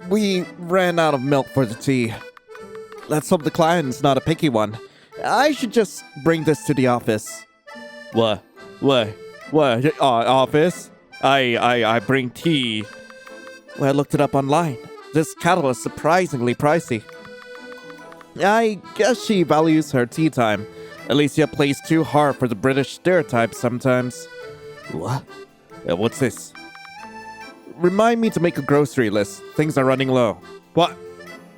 We ran out of milk for the tea. Let's hope the client's not a picky one. I should just bring this to the office. What? Office? I bring tea. Well, I looked it up online. This kettle is surprisingly pricey. I guess she values her tea time. Alicia plays too hard for the British stereotypes sometimes. What? What's this? Remind me to make a grocery list. Things are running low. What?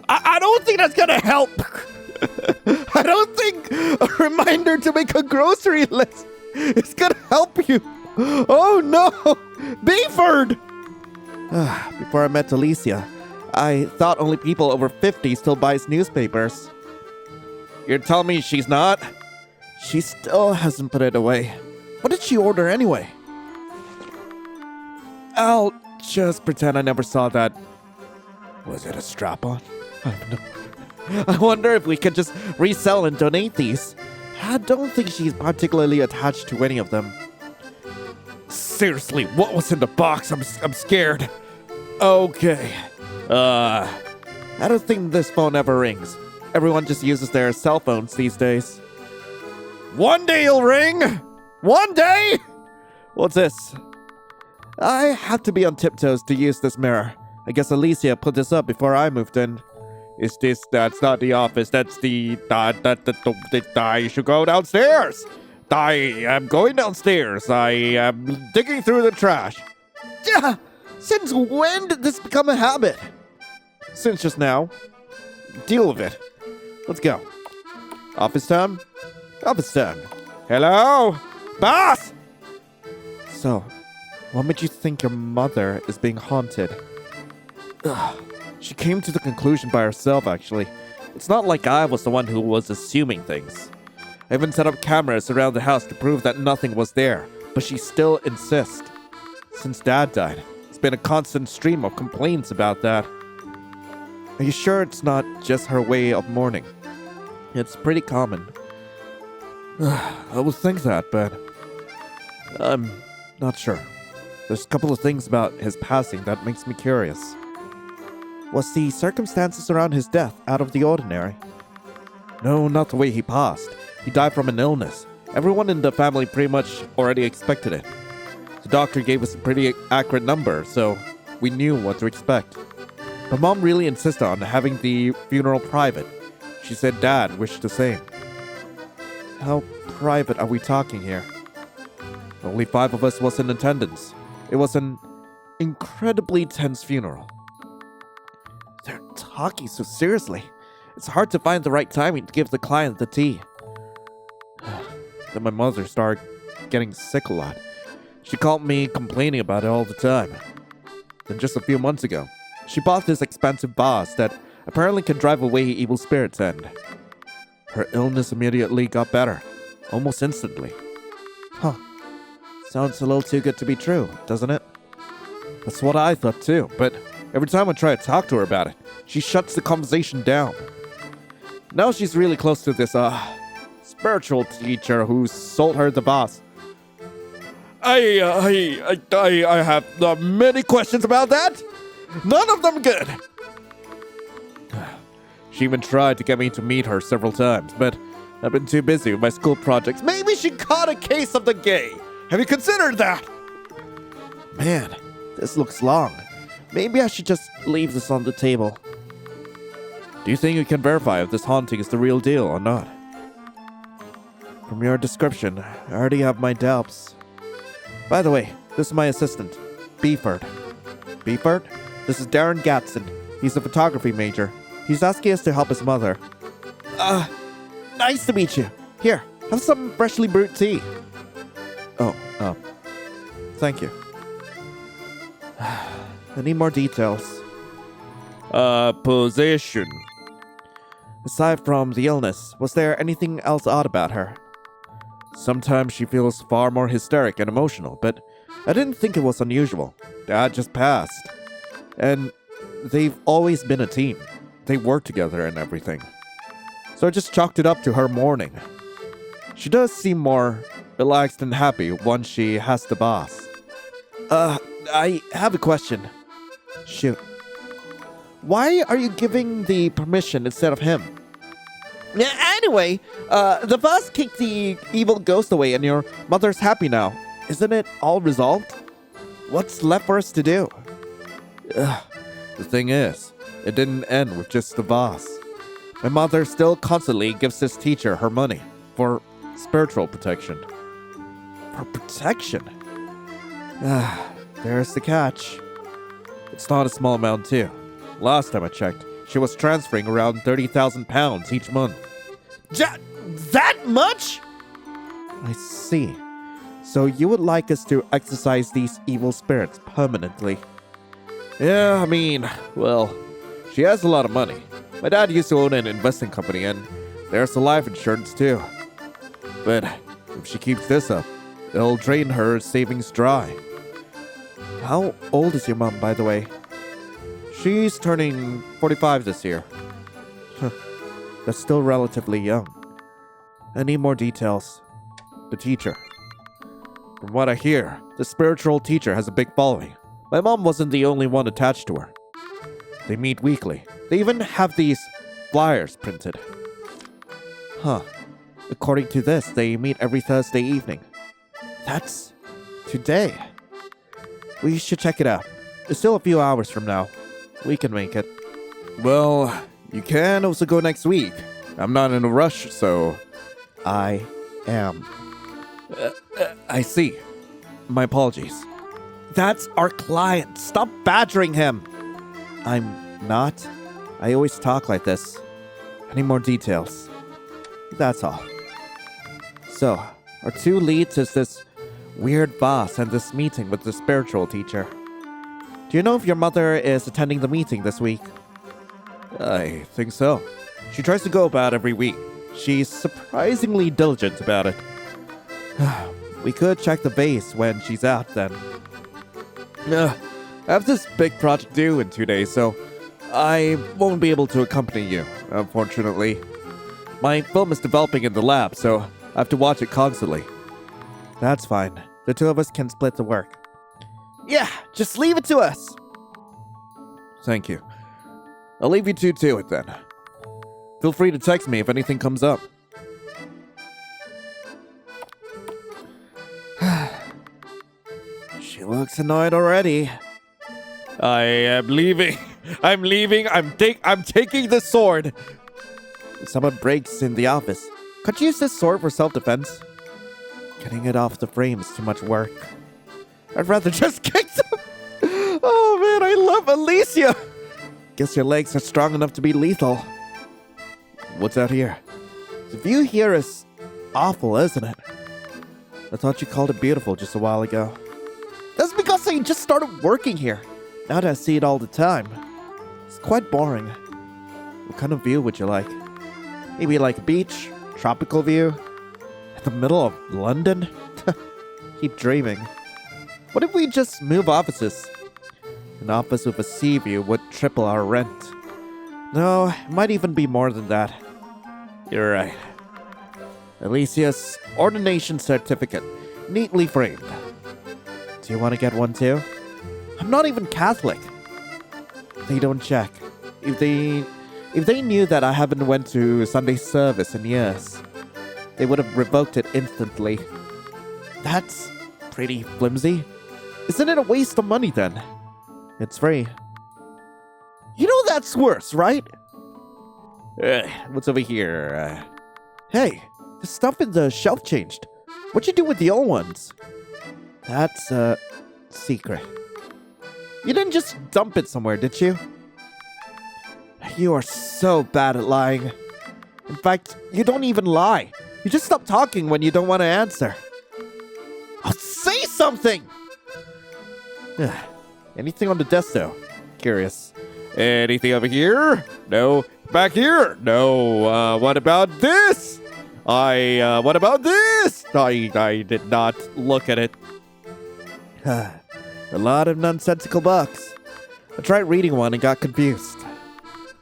I don't think that's gonna help. I don't think a reminder to make a grocery list is gonna help you. Oh no! Beeford! Before I met Alicia, I thought only people over 50 still buys newspapers. You're telling me she's not? She still hasn't put it away. What did she order anyway? I'll just pretend I never saw that. Was it a strap-on? I don't know. I wonder if we could just resell and donate these. I don't think she's particularly attached to any of them. Seriously, what was in the box? I'm scared. Okay. I don't think this phone ever rings. Everyone just uses their cell phones these days. One day it'll ring! One day! What's this? I had to be on tiptoes to use this mirror. I guess Alicia put this up before I moved in. That's not the office, that's the, I should go downstairs. I am going downstairs. I am digging through the trash. Yeah, since when did this become a habit? Since just now. Deal with it. Let's go. Office time? Office time. Hello? Boss! So, what made you think your mother is being haunted? She came to the conclusion by herself, actually. It's not like I was the one who was assuming things. I even set up cameras around the house to prove that nothing was there, but she still insists. Since Dad died, it's been a constant stream of complaints about that. Are you sure it's not just her way of mourning? It's pretty common. I would think that, but I'm not sure. There's a couple of things about his passing that makes me curious. Was the circumstances around his death out of the ordinary? No, not the way he passed. He died from an illness. Everyone in the family pretty much already expected it. The doctor gave us a pretty accurate number, so we knew what to expect. But Mom really insisted on having the funeral private. She said Dad wished the same. How private are we talking here? Only 5 of us was in attendance. It was an incredibly tense funeral. They're talking so seriously. It's hard to find the right timing to give the client the tea. Then my mother started getting sick a lot. She called me complaining about it all the time. Then just a few months ago, she bought this expensive vase that apparently can drive away evil spirits, and her illness immediately got better. Almost instantly. Huh. Sounds a little too good to be true, doesn't it? That's what I thought too, but every time I try to talk to her about it, she shuts the conversation down. Now she's really close to this, spiritual teacher who sold her the vase. I have many questions about that. None of them good. She even tried to get me to meet her several times, but I've been too busy with my school projects. Maybe she caught a case of the gay. Have you considered that? Man, this looks long. Maybe I should just leave this on the table. Do you think you can verify if this haunting is the real deal or not? From your description, I already have my doubts. By the way, this is my assistant, Beeford. Beeford? This is Darren Gatson. He's a photography major. He's asking us to help his mother. Nice to meet you. Here, have some freshly brewed tea. Thank you. I need more details. Position. Aside from the illness, was there anything else odd about her? Sometimes she feels far more hysteric and emotional, but I didn't think it was unusual. Dad just passed. And they've always been a team. They work together and everything. So I just chalked it up to her mourning. She does seem more relaxed and happy once she has the boss. I have a question. Shoot. Why are you giving the permission instead of him? Yeah, anyway, the boss kicked the evil ghost away and your mother's happy now. Isn't it all resolved? What's left for us to do? Ugh. The thing is, it didn't end with just the boss. My mother still constantly gives this teacher her money for spiritual protection. For protection? There's the catch. It's not a small amount too. Last time I checked, she was transferring around 30,000 pounds each month. That much? I see. So you would like us to exorcise these evil spirits permanently? Yeah, I mean, well, she has a lot of money. My dad used to own an investing company, and there's the life insurance too. But if she keeps this up, it'll drain her savings dry. How old is your mom, by the way? She's turning 45 this year. That's still relatively young. I need more details. The teacher. From what I hear, the spiritual teacher has a big following. My mom wasn't the only one attached to her. They meet weekly. They even have these flyers printed. Huh. According to this, they meet every Thursday evening. That's today. We should check it out. It's still a few hours from now. We can make it. Well, you can also go next week. I'm not in a rush, so... I am. I see. My apologies. That's our client. Stop badgering him. I'm not. I always talk like this. I need more details. That's all. So, our two leads is this weird boss and this meeting with the spiritual teacher. Do you know if your mother is attending the meeting this week? I think so. She tries to go about every week. She's surprisingly diligent about it. We could check the base when she's out then. I have this big project due in 2 days, so I won't be able to accompany you, unfortunately. My film is developing in the lab, so I have to watch it constantly. That's fine. The two of us can split the work. Yeah, just leave it to us. Thank you. I'll leave you two to it then. Feel free to text me if anything comes up. She looks annoyed already. I am leaving. I'm leaving. I'm taking the sword. If someone breaks in the office, could you use this sword for self-defense? Getting it off the frame is too much work. I'd rather just kick them. Oh man, I love Alicia. Guess your legs are strong enough to be lethal. What's out here? The view here is awful, isn't it? I thought you called it beautiful just a while ago. That's because I just started working here. Now that I see it all the time, it's quite boring. What kind of view would you like? Maybe like a beach, tropical view, in the middle of London? Keep dreaming. What if we just move offices? An office with a sea view would triple our rent. No, it might even be more than that. You're right. Alicia's ordination certificate, neatly framed. Do you want to get one too? I'm not even Catholic. They don't check. If they knew that I haven't went to Sunday service in years, they would have revoked it instantly. That's pretty flimsy. Isn't it a waste of money then? It's free. You know that's worse, right? What's over here? Hey, the stuff in the shelf changed. What'd you do with the old ones? That's a secret. You didn't just dump it somewhere, did you? You are so bad at lying. In fact, you don't even lie. You just stop talking when you don't want to answer. I'll say something! Anything on the desk, though? Curious. Anything over here? No. Back here? No. What about this? What about this? I did not look at it. A lot of nonsensical books. I tried reading one and got confused.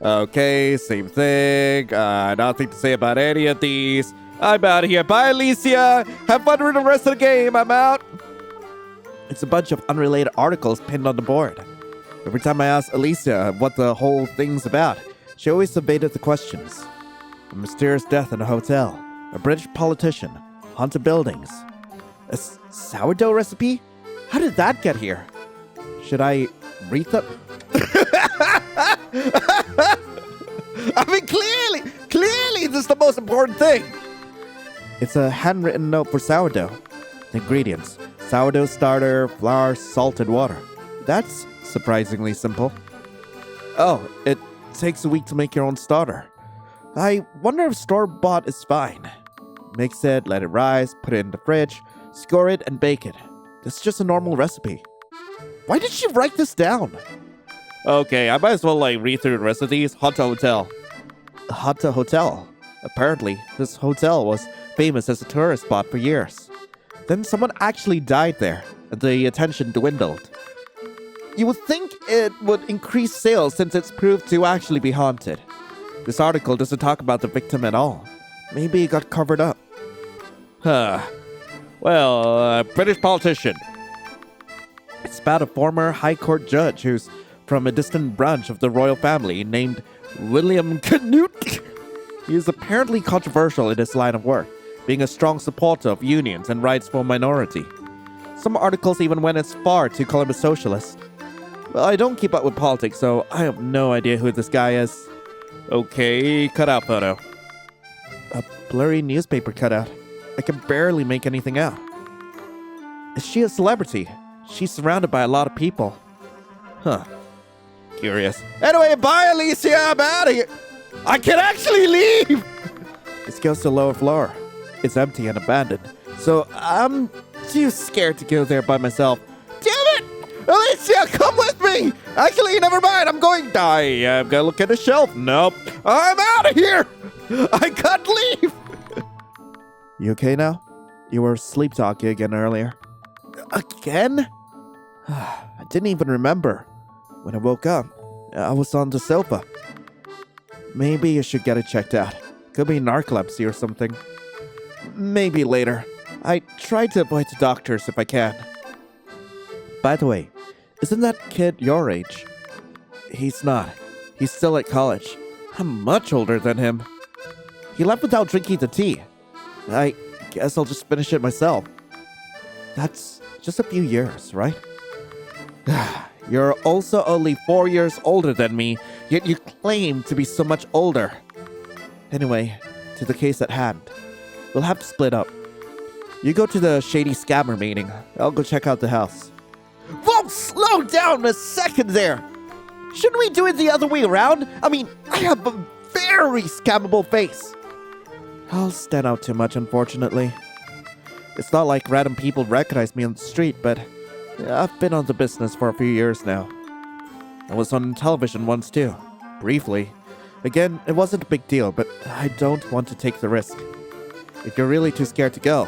Okay, same thing. Nothing to say about any of these. I'm out of here. Bye, Alicia. Have fun with the rest of the game. I'm out. It's a bunch of unrelated articles pinned on the board. Every time I asked Alicia what the whole thing's about, she always evaded the questions. A mysterious death in a hotel, a British politician, haunted buildings. A sourdough recipe? How did that get here? Should I read them? I mean, clearly this is the most important thing. It's a handwritten note for sourdough. The ingredients: sourdough starter, flour, salt, and water. That's surprisingly simple. Oh, it takes a week to make your own starter. I wonder if store-bought is fine. Mix it, let it rise, put it in the fridge, score it, and bake it. It's just a normal recipe. Why did she write this down? Okay, I might as well read through the rest of these. Haunted Hotel. A haunted hotel? Apparently, this hotel was famous as a tourist spot for years. Then someone actually died there, and the attention dwindled. You would think it would increase sales since it's proved to actually be haunted. This article doesn't talk about the victim at all. Maybe it got covered up. Well, British politician. It's about a former High Court judge who's from a distant branch of the royal family named William Canute. He is apparently controversial in his line of work, being a strong supporter of unions and rights for minority. Some articles even went as far to call him a socialist. Well, I don't keep up with politics, so I have no idea who this guy is. Okay, cutout photo. A blurry newspaper cutout. I can barely make anything out. Is she a celebrity? She's surrounded by a lot of people. Huh. Curious. Anyway, bye, Alicia. I'm out of here. I can actually leave. This goes to the lower floor. It's empty and abandoned, so I'm too scared to go there by myself. Damn it! Alicia, come with me! Actually, never mind. I'm gonna look at the shelf. Nope. I'm out of here. I can't leave. You okay now? You were sleep talking again earlier. Again? I didn't even remember. When I woke up, I was on the sofa. Maybe you should get it checked out. Could be narcolepsy or something. Maybe later. I try to avoid the doctors if I can. By the way, isn't that kid your age? He's not. He's still at college. I'm much older than him. He left without drinking the tea. I guess I'll just finish it myself. That's just a few years, right? You're also only 4 years older than me, yet you claim to be so much older. Anyway, to the case at hand. We'll have to split up. You go to the shady scammer meeting. I'll go check out the house. Whoa, slow down a second there! Shouldn't we do it the other way around? I mean, I have a very scammable face. I'll stand out too much, unfortunately. It's not like random people recognize me on the street, but I've been on the business for a few years now. I was on television once too, briefly. Again, it wasn't a big deal, but I don't want to take the risk. If you're really too scared to go,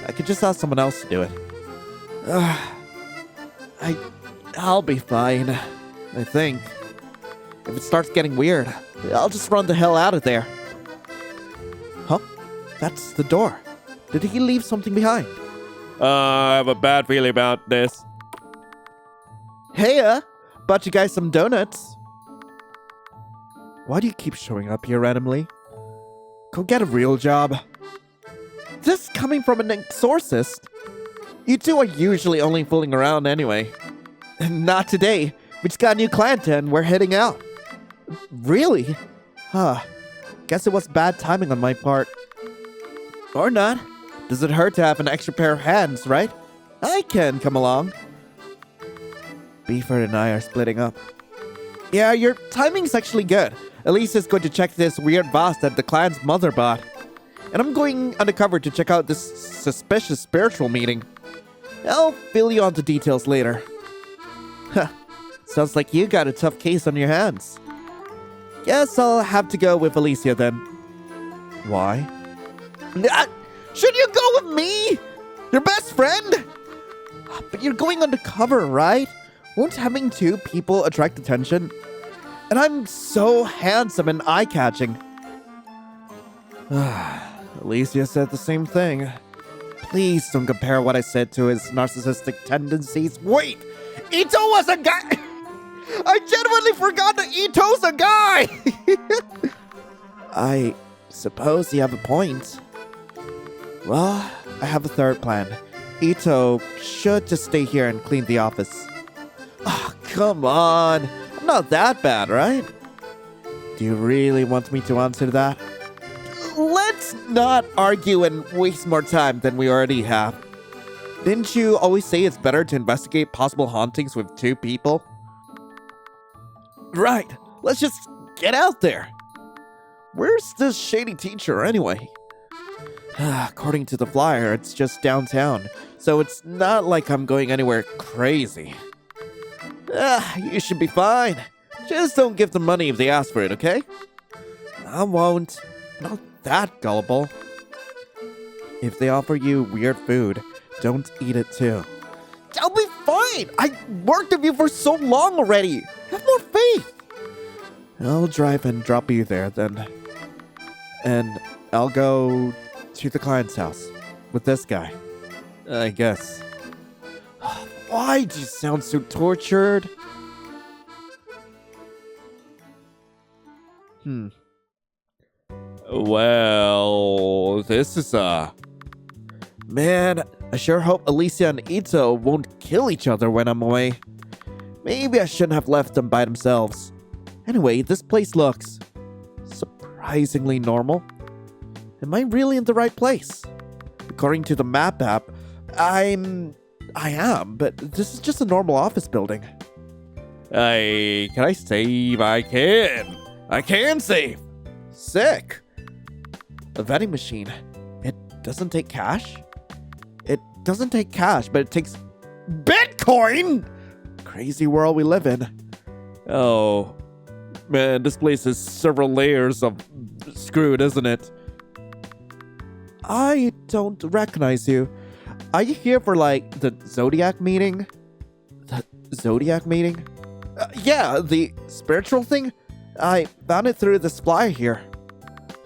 I could just ask someone else to do it. I'll be fine, I think. If it starts getting weird, I'll just run the hell out of there. Huh? That's the door. Did he leave something behind? I have a bad feeling about this. Hey, bought you guys some donuts. Why do you keep showing up here randomly? Go get a real job. This coming from an exorcist? You two are usually only fooling around anyway. Not today. We just got a new client and we're heading out. Really? Guess it was bad timing on my part. Or not. Does it hurt to have an extra pair of hands, right? I can come along. Beeford and I are splitting up. Yeah, your timing's actually good. Elisa's going to check this weird vase that the client's mother bought. And I'm going undercover to check out this suspicious spiritual meeting. I'll fill you on the details later. Huh. Sounds like you got a tough case on your hands. Guess I'll have to go with Alicia then. Why? Should you go with me? Your best friend? But you're going undercover, right? Won't having two people attract attention? And I'm so handsome and eye-catching. Alicia said the same thing. Please don't compare what I said to his narcissistic tendencies. Wait! Ito was a guy! I I genuinely forgot that Ito's a guy! I suppose you have a point. Well, I have a third plan. Ito should just stay here and clean the office. Oh, come on. I'm not that bad, right? Do you really want me to answer that? Let's not argue and waste more time than we already have. Didn't you always say it's better to investigate possible hauntings with two people? Right. Let's just get out there. Where's this shady teacher anyway? According to the flyer, it's just downtown, so it's not like I'm going anywhere crazy. You should be fine. Just don't give them money if they ask for it, okay? I won't. Not that gullible. If they offer you weird food, don't eat it too. I'll be fine! I worked with you for so long already! Have more faith! I'll drive and drop you there then. And I'll go to the client's house with this guy, I guess. Why do you sound so tortured? Well, this is Man, I sure hope Alicia and Ito won't kill each other when I'm away. Maybe I shouldn't have left them by themselves. Anyway, this place looks surprisingly normal. Am I really in the right place? According to the map app, I am, but this is just a normal office building. Can I save? I can save. Sick. A vending machine. It doesn't take cash? It doesn't take cash, but it takes Bitcoin! Crazy world we live in. Oh, man, this place is several layers of screwed, isn't it? I don't recognize you. Are you here for, like, the Zodiac meeting? The Zodiac meeting? Yeah, the spiritual thing? I found it through this flyer here.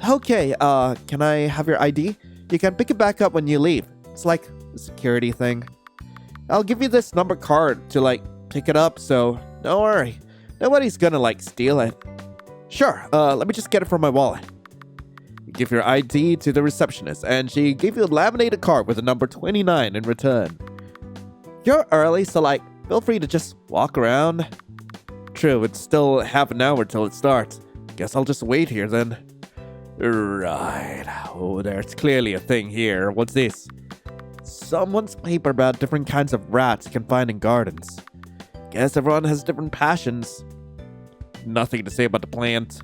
Okay, can I have your ID? You can pick it back up when you leave. It's like a security thing. I'll give you this number card to, like, pick it up, so don't worry. Nobody's gonna, like, steal it. Sure, let me just get it from my wallet. You give your ID to the receptionist, and she gave you a laminated card with the number 29 in return. You're early, so, like, feel free to just walk around. True, it's still half an hour till it starts. Guess I'll just wait here then. Right. Oh, there's clearly a thing here. What's this? Someone's paper about different kinds of rats you can find in gardens. Guess everyone has different passions. Nothing to say about the plant.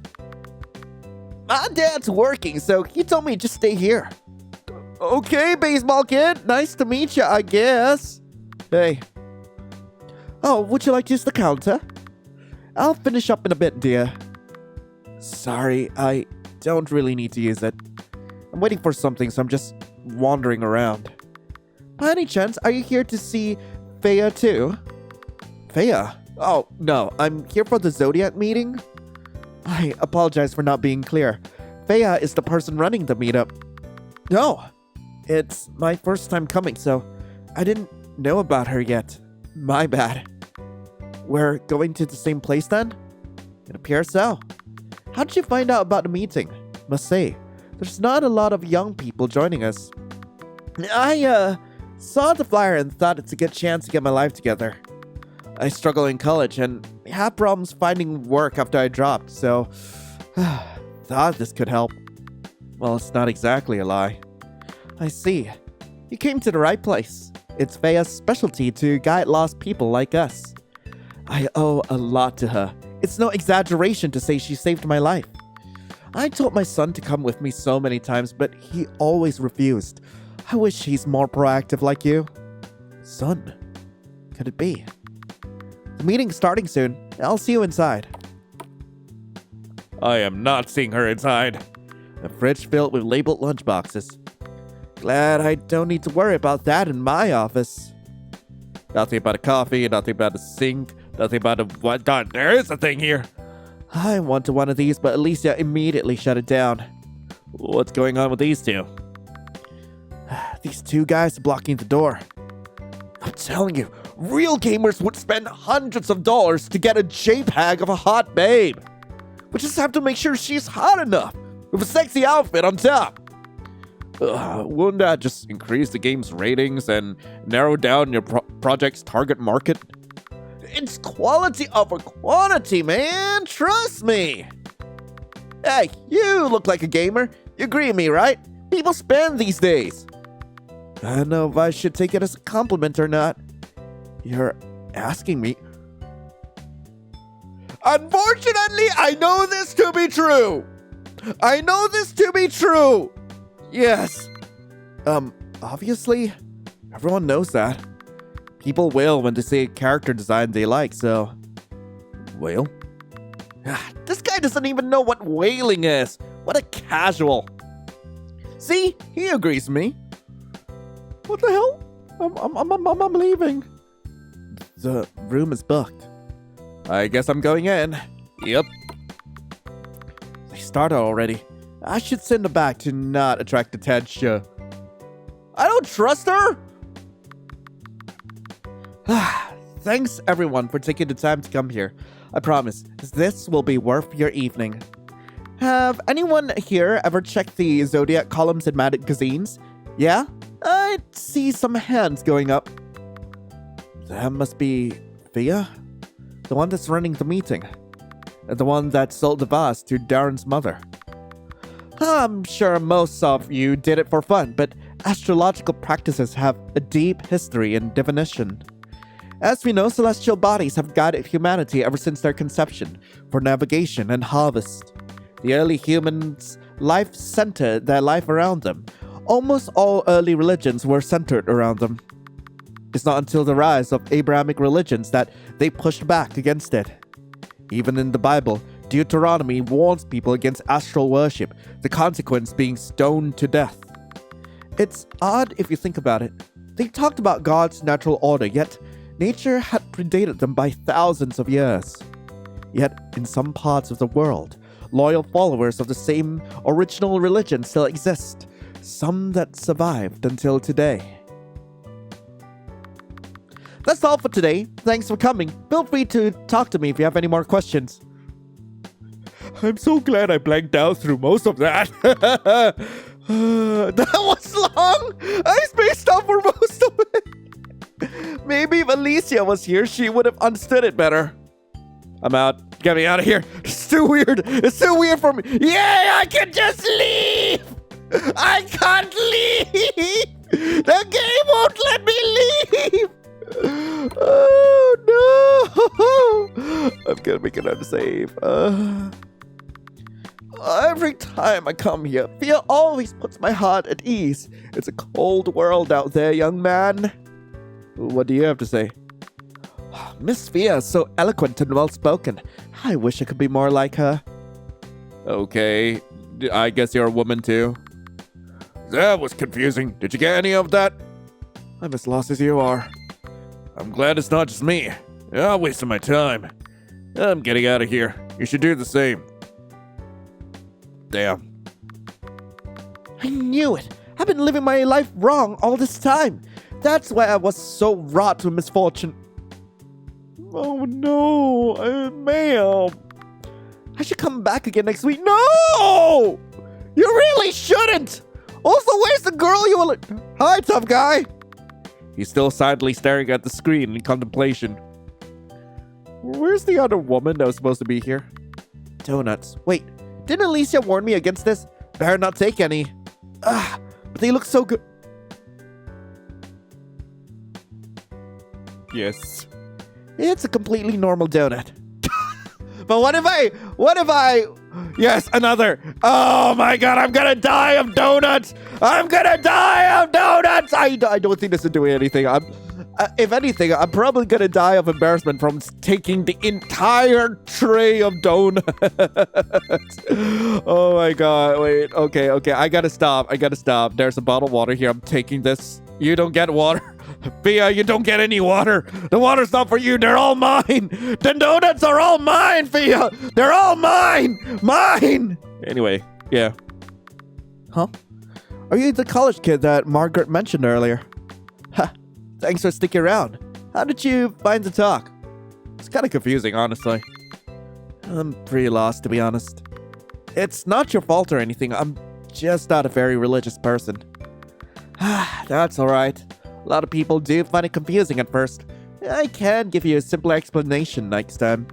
My dad's working, so he told me to just stay here. Okay, baseball kid. Nice to meet you, I guess. Hey. Oh, would you like to use the counter? I'll finish up in a bit, dear. Sorry, I don't really need to use it. I'm waiting for something, so I'm just wandering around. By any chance, are you here to see Faya too? Faya? Oh, no, I'm here for the Zodiac meeting. I apologize for not being clear. Faya is the person running the meetup. No, it's my first time coming, so I didn't know about her yet. My bad. We're going to the same place then? It appears so. How did you find out about the meeting? Must say, there's not a lot of young people joining us. I saw the flyer and thought it's a good chance to get my life together. I struggle in college and have problems finding work after I dropped, so thought this could help. Well, it's not exactly a lie. I see. You came to the right place. It's Faya's specialty to guide lost people like us. I owe a lot to her. It's no exaggeration to say she saved my life. I told my son to come with me so many times, but he always refused. I wish he's more proactive like you. Son? Could it be? The meeting's starting soon. I'll see you inside. I am not seeing her inside. A fridge filled with labeled lunchboxes. Glad I don't need to worry about that in my office. Nothing about a coffee, nothing about a sink, nothing about a... What? God, there is a thing here. I wanted one of these, but Alicia immediately shut it down. What's going on with these two? These two guys are blocking the door. I'm telling you, Real gamers would spend hundreds of dollars to get a JPEG of a hot babe. We just have to make sure she's hot enough, with a sexy outfit on top. Wouldn't that just increase the game's ratings and narrow down your project's target market? It's quality over quantity, man. Trust me. Hey, you look like a gamer. You agree with me, right? People spend these days. I don't know if I should take it as a compliment or not. You're asking me. Unfortunately, I know this to be true. Yes. Obviously, everyone knows that. People wail when they see a character design they like, so... Wail? This guy doesn't even know what wailing is. What a casual. See? He agrees with me. What the hell? I'm leaving. The room is booked. I guess I'm going in. Yep. They started already. I should send her back to not attract attention. I don't trust her! Thanks everyone for taking the time to come here. I promise, this will be worth your evening. Have anyone here ever checked the zodiac columns in magazines? Yeah? I see some hands going up. That must be Thea? The one that's running the meeting. The one that sold the vase to Darren's mother. I'm sure most of you did it for fun, but astrological practices have a deep history in divination. As we know, celestial bodies have guided humanity ever since their conception, for navigation and harvest. The early humans' life centered their life around them. Almost all early religions were centered around them. It's not until the rise of Abrahamic religions that they pushed back against it. Even in the Bible, Deuteronomy warns people against astral worship, the consequence being stoned to death. It's odd if you think about it. They talked about God's natural order, yet nature had predated them by thousands of years. Yet, in some parts of the world, loyal followers of the same original religion still exist, some that survived until today. That's all for today. Thanks for coming. Feel free to talk to me if you have any more questions. I'm so glad I blanked out through most of that. That was long. I spaced out for most of it. Maybe if Alicia was here, she would have understood it better. I'm out. Get me out of here. It's too weird. It's too weird for me. Yeah, I can just leave. I can't leave. The game won't let me leave. Oh no. I'm gonna make another save. Every time I come here, fear always puts my heart at ease. It's a cold world out there, young man. What do you have to say? Miss Fia is so eloquent and well-spoken. I wish I could be more like her. Okay, I guess you're a woman too. That was confusing. Did you get any of that? I'm as lost as you are. I'm glad it's not just me. You're wasting my time. I'm getting out of here. You should do the same. Damn. I knew it. I've been living my life wrong all this time. That's why I was so wrought with misfortune. Oh no, ma'am. I should come back again next week. No! You really shouldn't! Also, where's the girl you were Hi, tough guy. He's still silently staring at the screen in contemplation. Where's the other woman that was supposed to be here? Donuts. Wait, didn't Alicia warn me against this? Better not take any. But they look so good. Yes. It's a completely normal donut. But what if I... Yes, another. Oh my god, I'm gonna die of donuts. I'm gonna die of donuts. I don't think this is doing anything. If anything, I'm probably gonna die of embarrassment from taking the entire tray of donuts. Oh my god, wait. Okay. I gotta stop. There's a bottle of water here. I'm taking this. You don't get water. Fia, you don't get any water. The water's not for you. They're all mine. The donuts are all mine, Fia. They're all mine. Mine. Anyway, yeah. Huh? Are you the college kid that Margaret mentioned earlier? Ha. Thanks for sticking around. How did you find the talk? It's kind of confusing, honestly. I'm pretty lost, to be honest. It's not your fault or anything. I'm just not a very religious person. That's alright. A lot of people do find it confusing at first. I can give you a simpler explanation next time.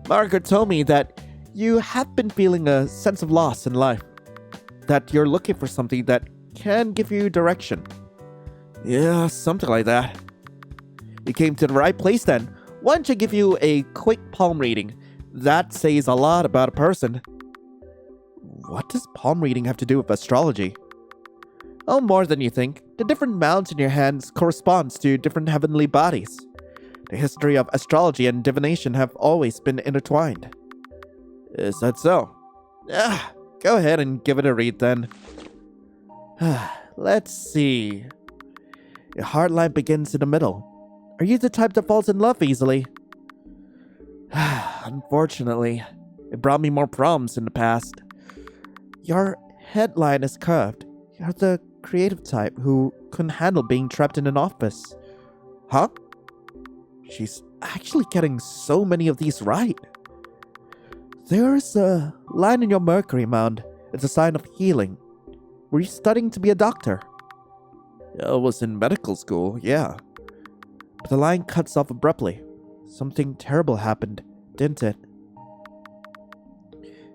Margaret told me that you have been feeling a sense of loss in life. That you're looking for something that can give you direction. Yeah, something like that. You came to the right place then. Why don't I give you a quick palm reading? That says a lot about a person. What does palm reading have to do with astrology? Oh, more than you think. The different mounds in your hands corresponds to different heavenly bodies. The history of astrology and divination have always been intertwined. Is that so? Go ahead and give it a read then. Let's see. Your heart line begins in the middle. Are you the type that falls in love easily? Unfortunately, it brought me more problems in the past. Your headline is curved. You're the creative type who couldn't handle being trapped in an office. Huh? She's actually getting so many of these right. There's a line in your Mercury mound. It's a sign of healing. Were you studying to be a doctor? I was in medical school, yeah. But the line cuts off abruptly. Something terrible happened, didn't it?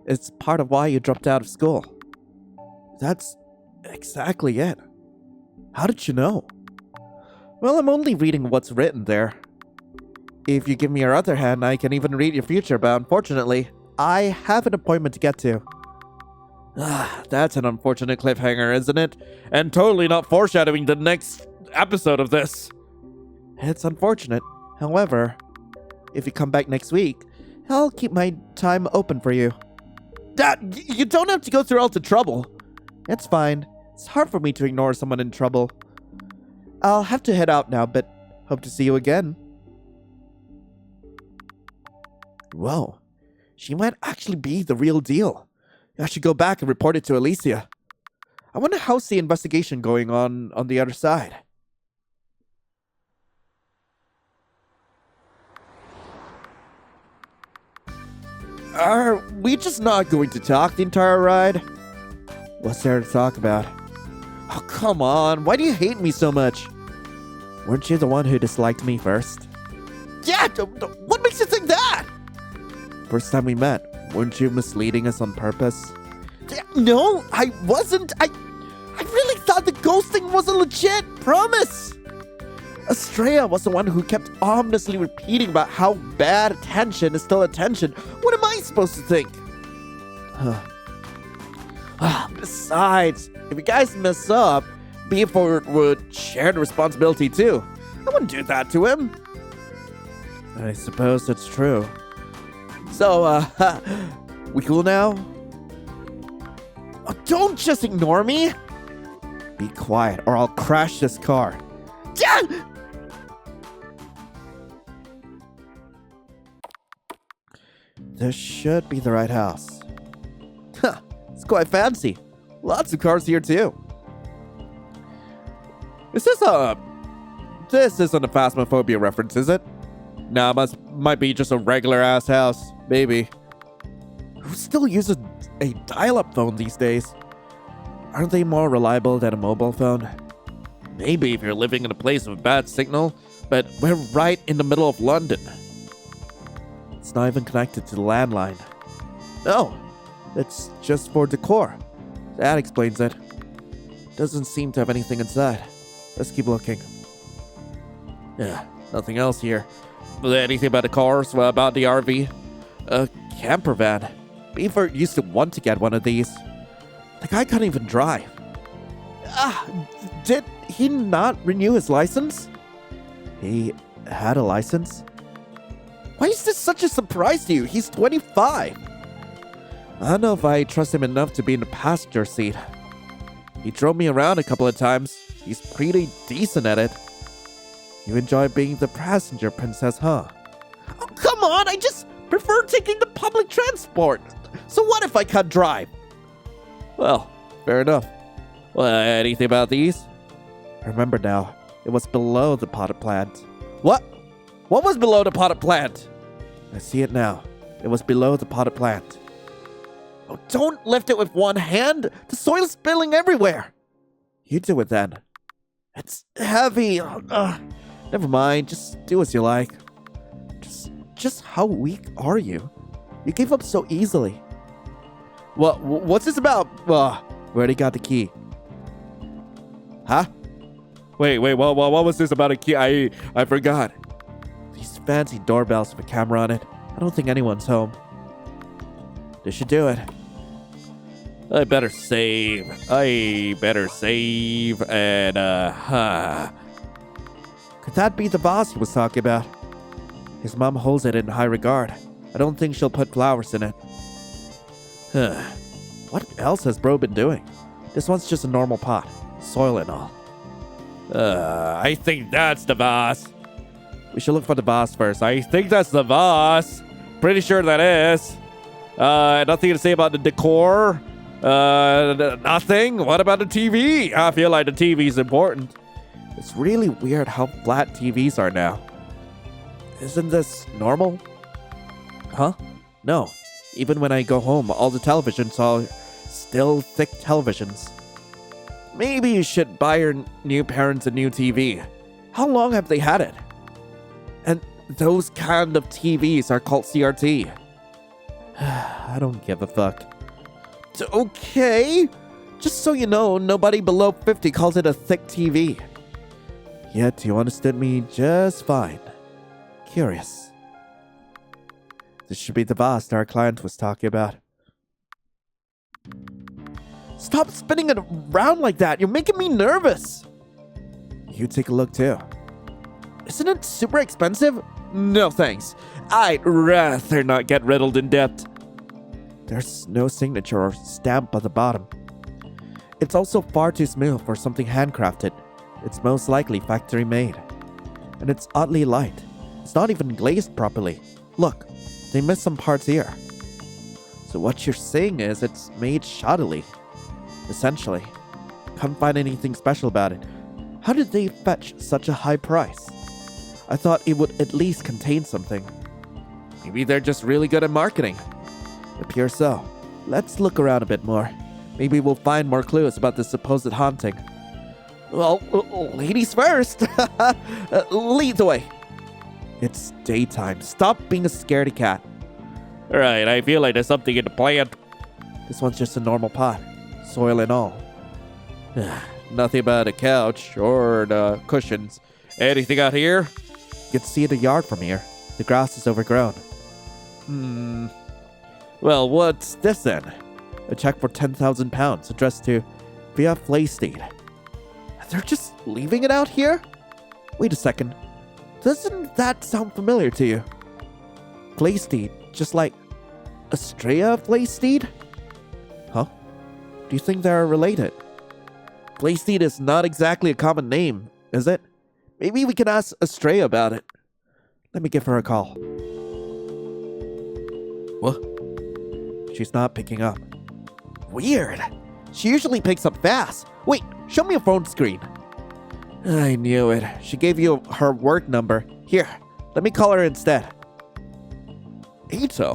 It's part of why you dropped out of school. That's exactly it. How did you know? Well, I'm only reading what's written there. If you give me your other hand, I can even read your future, but unfortunately, I have an appointment to get to. That's an unfortunate cliffhanger, isn't it? And totally not foreshadowing the next episode of this. It's unfortunate. However, if you come back next week, I'll keep my time open for you. Dad, you don't have to go through all the trouble. It's fine. It's hard for me to ignore someone in trouble. I'll have to head out now, but hope to see you again. Whoa. She might actually be the real deal. I should go back and report it to Alicia. I wonder how's the investigation going on the other side. Are we just not going to talk the entire ride? What's there to talk about? Oh, come on. Why do you hate me so much? Weren't you the one who disliked me first? Yeah, what makes you think that? First time we met, weren't you misleading us on purpose? No, I wasn't. I really thought the ghost thing wasn't legit. Promise. Estrella was the one who kept ominously repeating about how bad attention is still attention. What am I supposed to think? Besides, if you guys mess up, B4 would share the responsibility too. I wouldn't do that to him. I suppose that's true. So, we cool now? Oh, don't just ignore me! Be quiet or I'll crash this car. This should be the right house. It's quite fancy. Lots of cars here too. This isn't a Phasmophobia reference, is it? Nah, might be just a regular ass house. Maybe. Who still uses a dial-up phone these days? Aren't they more reliable than a mobile phone? Maybe if you're living in a place with bad signal, but we're right in the middle of London. It's not even connected to the landline. No, it's just for decor. That explains it. Doesn't seem to have anything inside. Let's keep looking. Yeah, nothing else here. Anything about the cars, about the RV? A camper van. Beaver used to want to get one of these. The guy can't even drive. Did he not renew his license? He had a license? Why is this such a surprise to you? He's 25. I don't know if I trust him enough to be in the passenger seat. He drove me around a couple of times. He's pretty decent at it. You enjoy being the passenger princess, huh? Oh, come on! I just prefer taking the public transport. So what if I can't drive? Well, fair enough. Well, anything about these? Remember now, it was below the potted plant. What? What was below the potted plant? I see it now. It was below the potted plant. Oh, don't lift it with one hand. The soil's spilling everywhere. You do it then. It's heavy. Never mind. Just do as you like. Just how weak are you? You gave up so easily. What's this about? We already got the key. Huh? Wait, what was this about a key? I forgot. These fancy doorbells with a camera on it. I don't think anyone's home. This should do it. I better save. And, Could that be the vase he was talking about? His mom holds it in high regard. I don't think she'll put flowers in it. What else has Bro been doing? This one's just a normal pot. Soil and all. I think that's the vase. We should look for the vase first. I think that's the vase. Pretty sure that is. Nothing to say about the decor. Nothing. What about the TV? I feel like the TV is important. It's really weird how flat TVs are now. Isn't this normal? Huh? No. Even when I go home, all the televisions are still thick televisions. Maybe you should buy your new parents a new TV. How long have they had it? And those kind of TVs are called CRT. I don't give a fuck. Okay. Just so you know, nobody below 50 calls it a thick TV. Yet you understood me just fine. Curious. This should be the vase our client was talking about. Stop spinning it around like that. You're making me nervous. You take a look too. Isn't it super expensive? No thanks. I'd rather not get riddled in debt. There's no signature or stamp at the bottom. It's also far too smooth for something handcrafted. It's most likely factory made. And it's oddly light. It's not even glazed properly. Look, they missed some parts here. So what you're saying is it's made shoddily. Essentially. Can't find anything special about it. How did they fetch such a high price? I thought it would at least contain something. Maybe they're just really good at marketing. It appears so. Let's look around a bit more. Maybe we'll find more clues about the supposed haunting. Well, ladies first. Lead the way. It's daytime. Stop being a scaredy cat. Alright, I feel like there's something in the plant. This one's just a normal pot. Soil and all. Nothing about a couch or the cushions. Anything out here? You can see the yard from here. The grass is overgrown. Well, what's this then? A check for £10,000 addressed to via Flaysteed. They're just leaving it out here? Wait a second. Doesn't that sound familiar to you? Flaysteed, just like Estrella Flaysteed? Huh? Do you think they're related? Flaysteed is not exactly a common name, is it? Maybe we can ask Estrella about it. Let me give her a call. What? She's not picking up. Weird. She usually picks up fast. Wait, show me a phone screen. I knew it. She gave you her work number. Here, let me call her instead. Ito?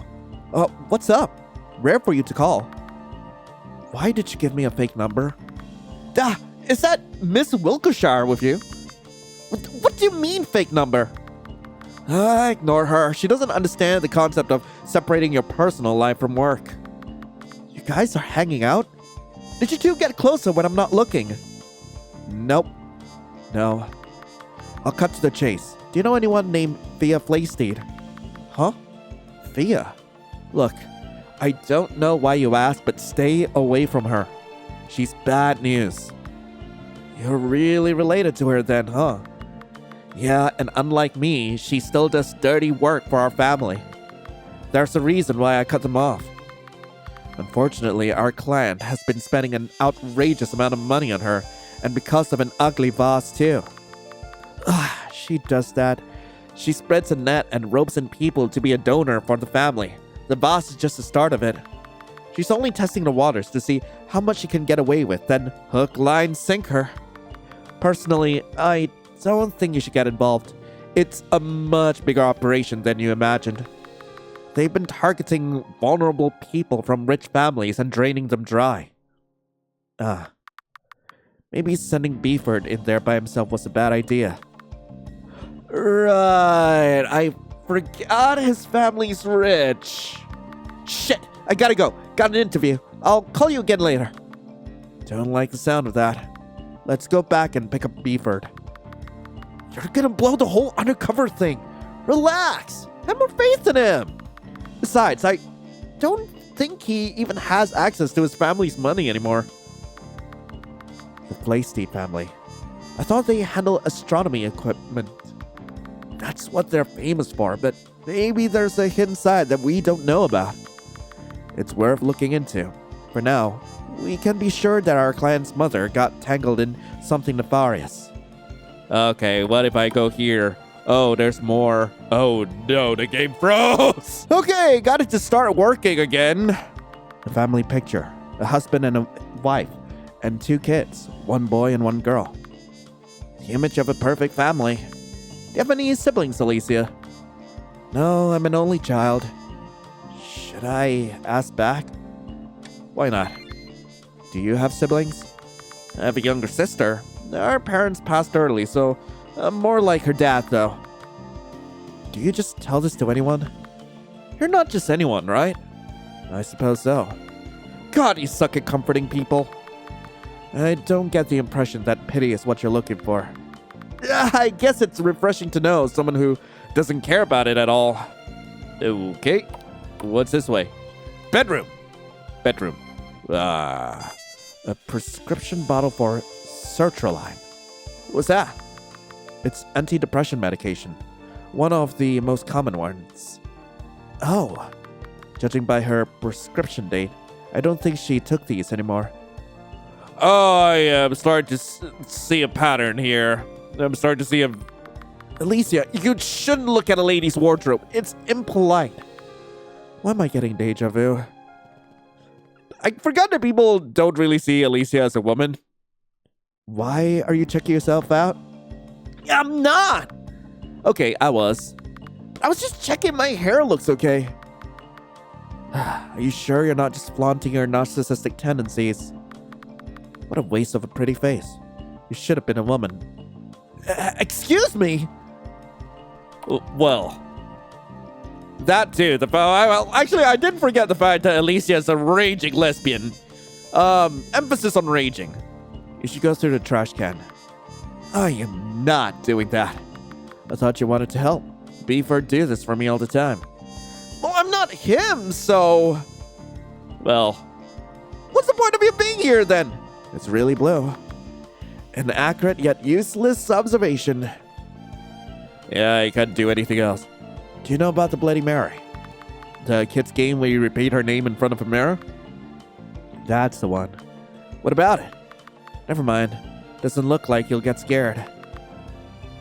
What's up? Rare for you to call. Why did you give me a fake number? Is that Miss Wilkeshire with you? What do you mean fake number? Ignore her. She doesn't understand the concept of separating your personal life from work. You guys are hanging out? Did you two get closer when I'm not looking? Nope. No. I'll cut to the chase. Do you know anyone named Thea Flaysteed? Huh? Thea? Look, I don't know why you asked, but stay away from her. She's bad news. You're really related to her then, huh? Yeah, and unlike me, she still does dirty work for our family. There's a reason why I cut them off. Unfortunately, our client has been spending an outrageous amount of money on her, and because of an ugly vase too. She does that. She spreads a net and ropes in people to be a donor for the family. The vase is just the start of it. She's only testing the waters to see how much she can get away with, then hook, line, sink her. Personally, I don't think you should get involved. It's a much bigger operation than you imagined. They've been targeting vulnerable people from rich families and draining them dry. Maybe sending Beeford in there by himself was a bad idea. Right, I forgot his family's rich. Shit, I gotta go. Got an interview. I'll call you again later. Don't like the sound of that. Let's go back and pick up Beeford. You're gonna blow the whole undercover thing. Relax. Have more faith in him. Besides, I don't think he even has access to his family's money anymore. The Flaysteed family. I thought they handle astronomy equipment. That's what they're famous for, but maybe there's a hidden side that we don't know about. It's worth looking into. For now, we can be sure that our client's mother got tangled in something nefarious. Okay, what if I go here? Oh, there's more. Oh no, the game froze! Okay, got it to start working again. A family picture. A husband and a wife. And 2 kids. 1 boy and 1 girl. The image of a perfect family. Do you have any siblings, Alicia? No, I'm an only child. Should I ask back? Why not? Do you have siblings? I have a younger sister. Our parents passed early, so I'm more like her dad, though. Do you just tell this to anyone? You're not just anyone, right? I suppose so. God, you suck at comforting people. I don't get the impression that pity is what you're looking for. I guess it's refreshing to know someone who doesn't care about it at all. Okay, what's this way? Bedroom. A prescription bottle for sertraline. What's that? It's antidepressant medication. One of the most common ones. Oh, judging by her prescription date, I don't think she took these anymore. Oh, I am starting to see a pattern here. I'm starting to see a... Alicia, you shouldn't look at a lady's wardrobe. It's impolite. Why am I getting deja vu? I forgot that people don't really see Alicia as a woman. Why are you checking yourself out? I'm not! Okay, I was just checking my hair looks okay. Are you sure you're not just flaunting your narcissistic tendencies? What a waste of a pretty face. You should have been a woman. Excuse me? Well, that too. Actually, I didn't forget the fact that Alicia is a raging lesbian. Emphasis on raging. You should go through the trash can. I am not doing that. I thought you wanted to help. Beeford do this for me all the time. Well, I'm not him, so... Well, what's the point of you being here then? It's really blue. An accurate yet useless observation. Yeah, I can't do anything else. Do you know about the Bloody Mary? The kids' game where you repeat her name in front of a mirror? That's the one. What about it? Never mind. Doesn't look like you'll get scared.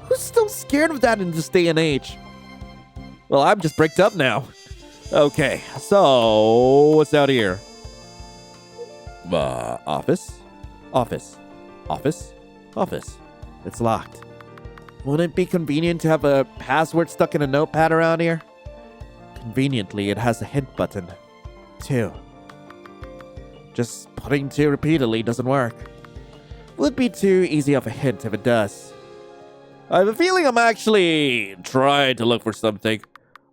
Who's still scared of that in this day and age? Well, I'm just bricked up now. Okay, so what's out here? Office. It's locked. Wouldn't it be convenient to have a password stuck in a notepad around here? Conveniently, it has a hint button. 2. Just putting 2 repeatedly doesn't work. Would be too easy of a hint if it does. I have a feeling I'm actually trying to look for something.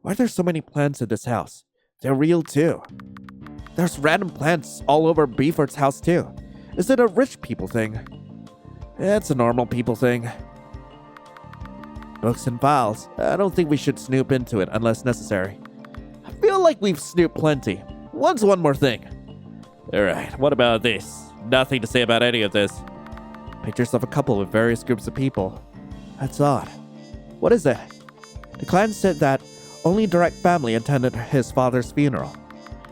Why are there so many plants in this house? They're real too. There's random plants all over Beeford's house too. Is it a rich people thing? It's a normal people thing. Books and files. I don't think we should snoop into it unless necessary. I feel like we've snooped plenty. What's one more thing? Alright, what about this? Nothing to say about any of this. Pictures of a couple with various groups of people. That's odd. What is it? The client said that only direct family attended his father's funeral.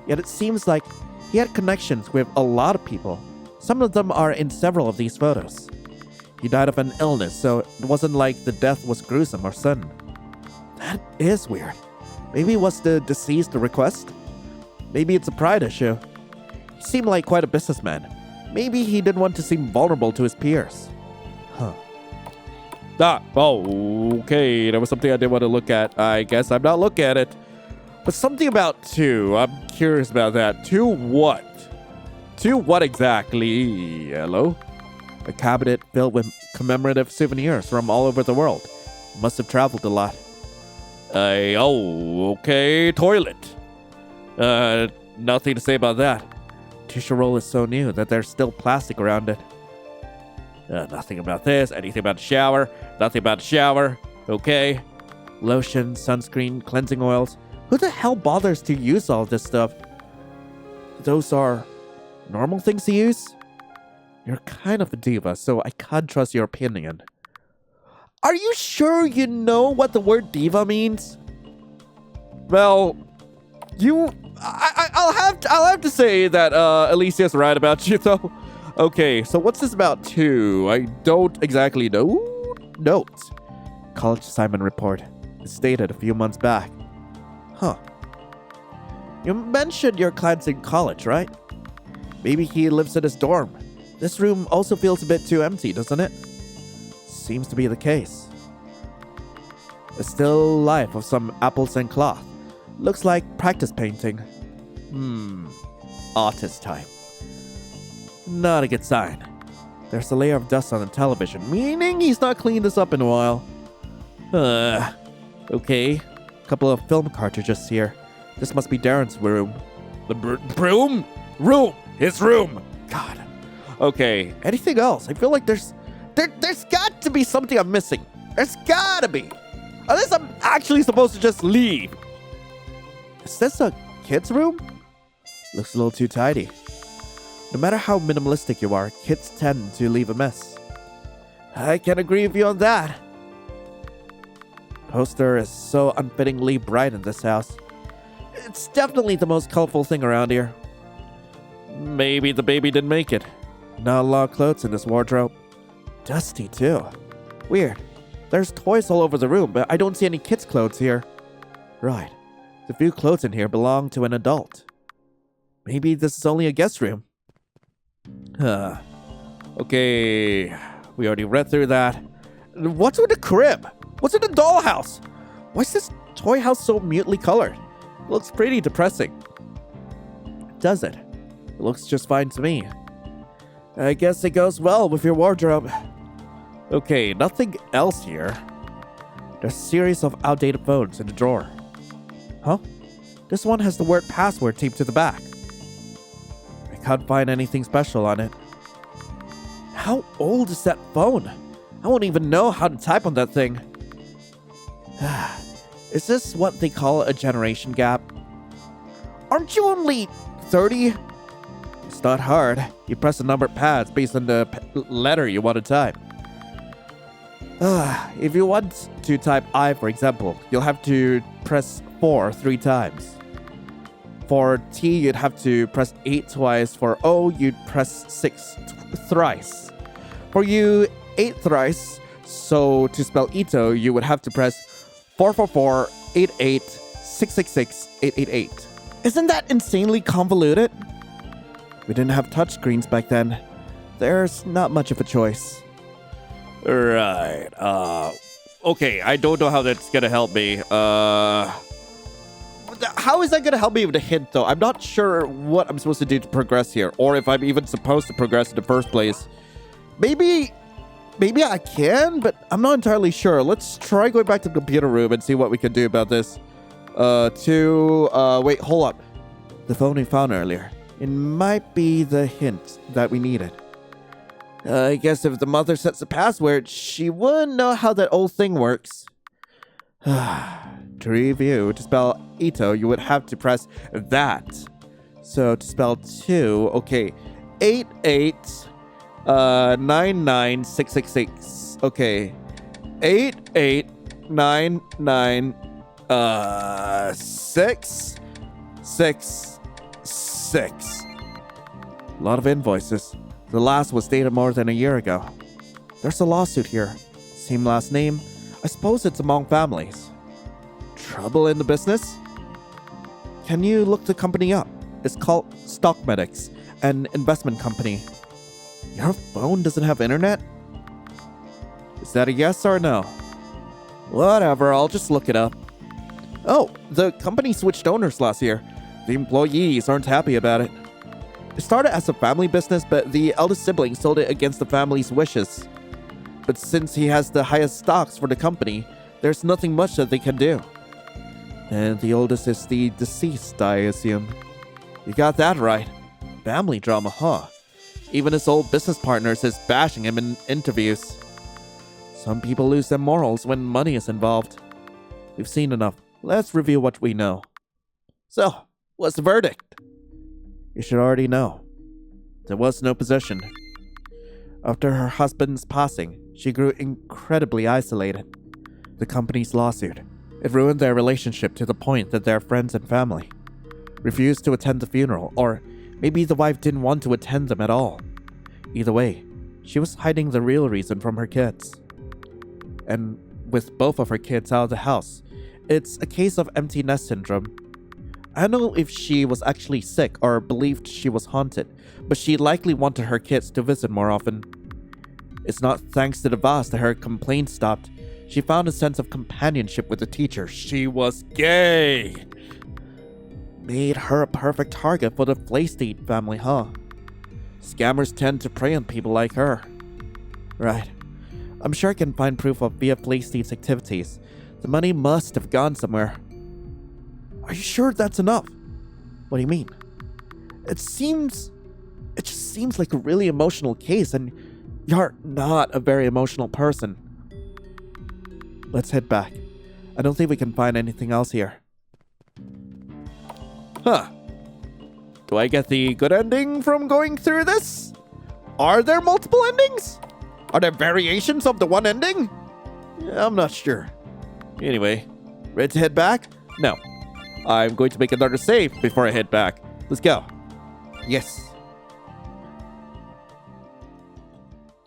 Yet it seems like he had connections with a lot of people. Some of them are in several of these photos. He died of an illness, so it wasn't like the death was gruesome or sudden. That is weird. Maybe was the deceased a request? Maybe it's a pride issue. He seemed like quite a businessman. Maybe he didn't want to seem vulnerable to his peers. Huh. Okay. There was something I didn't want to look at. I guess I'm not looking at it. But something about 2. I'm curious about that. 2 what? 2 what exactly? Hello? A cabinet filled with commemorative souvenirs from all over the world. Must have traveled a lot. Okay. Toilet. Nothing to say about that. Tissue roll is so new that there's still plastic around it. Nothing about this. Anything about the shower. Nothing about the shower. Okay. Lotion, sunscreen, cleansing oils. Who the hell bothers to use all this stuff? Those are normal things to use? You're kind of a diva, so I can't trust your opinion. Are you sure you know what the word diva means? Well, I'll have to say that Alicia's right about you though. Okay, so what's this about 2? I don't exactly know. Note. College assignment report. It's dated a few months back. Huh. You mentioned your client's in college, right? Maybe he lives in his dorm. This room also feels a bit too empty, doesn't it? Seems to be the case. A still life of some apples and cloth. Looks like practice painting. Artist time. Not a good sign. There's a layer of dust on the television, meaning he's not cleaned this up in a while. Okay. Couple of film cartridges here. This must be Darren's room. The room? Room! His room! God. Okay. Anything else? I feel like there's got to be something I'm missing. There's gotta be. Unless I'm actually supposed to just leave. Is this a kid's room? Looks a little too tidy. No matter how minimalistic you are, kids tend to leave a mess. I can agree with you on that. Poster is so unfittingly bright in this house. It's definitely the most colorful thing around here. Maybe the baby didn't make it. Not a lot of clothes in this wardrobe. Dusty too. Weird. There's toys all over the room, but I don't see any kids' clothes here. Right. The few clothes in here belong to an adult. Maybe this is only a guest room. Okay. We already read through that. What's with the crib? What's in the dollhouse? Why is this toy house so mutely colored? It looks pretty depressing. Does it? It looks just fine to me. I guess it goes well with your wardrobe. Okay, nothing else here. There's a series of outdated phones in the drawer. Huh? This one has the word password taped to the back. I can't find anything special on it. How old is that phone? I won't even know how to type on that thing. Is this what they call a generation gap? Aren't you only 30? It's not hard. You press the numbered pads based on the letter you want to type. If you want to type I, for example, you'll have to press 4 3 times. For T, you'd have to press 8 twice. For O, you'd press 6 thrice. For U, 8 thrice. So to spell Ito, you would have to press 444 88 666 888. Isn't that insanely convoluted? We didn't have touchscreens back then. There's not much of a choice. Right. Okay, I don't know how that's gonna help me. How is that gonna help me with a hint, though? I'm not sure what I'm supposed to do to progress here, or if I'm even supposed to progress in the first place. Maybe I can, but I'm not entirely sure. Let's try going back to the computer room and see what we can do about this. Wait, hold up. The phone we found earlier. It might be the hint that we needed. I guess if the mother sets the password, she wouldn't know how that old thing works. To review, to spell Ito, you would have to press that. So to spell 2, okay, 88 99666. Okay, 8899 666. A lot of invoices. The last was dated more than a year ago. There's a lawsuit here. Same last name. I suppose it's among families. Trouble in the business? Can you look the company up? It's called Stockmedics, an investment company. Your phone doesn't have internet? Is that a yes or no? Whatever, I'll just look it up. Oh, the company switched owners last year. The employees aren't happy about it. It started as a family business, but the eldest sibling sold it against the family's wishes. But since he has the highest stocks for the company, there's nothing much that they can do. And the oldest is the deceased, I assume. You got that right. Family drama, huh? Even his old business partners is bashing him in interviews. Some people lose their morals when money is involved. We've seen enough. Let's review what we know. So, what's the verdict? You should already know. There was no possession. After her husband's passing, she grew incredibly isolated. The company's lawsuit, it ruined their relationship to the point that their friends and family refused to attend the funeral, or maybe the wife didn't want to attend them at all. Either way, she was hiding the real reason from her kids. And with both of her kids out of the house, it's a case of empty nest syndrome. I don't know if she was actually sick or believed she was haunted, but she likely wanted her kids to visit more often. It's not thanks to the vase that her complaints stopped. She found a sense of companionship with the teacher. She was gay. Made her a perfect target for the Flaysteed family, huh? Scammers tend to prey on people like her. Right. I'm sure I can find proof of via Flaysteed's activities. The money must have gone somewhere. Are you sure that's enough? What do you mean? It just seems like a really emotional case, and you're not a very emotional person. Let's head back. I don't think we can find anything else here. Huh. Do I get the good ending from going through this? Are there multiple endings? Are there variations of the one ending? I'm not sure. Anyway, ready to head back? No. I'm going to make another save before I head back. Let's go. Yes.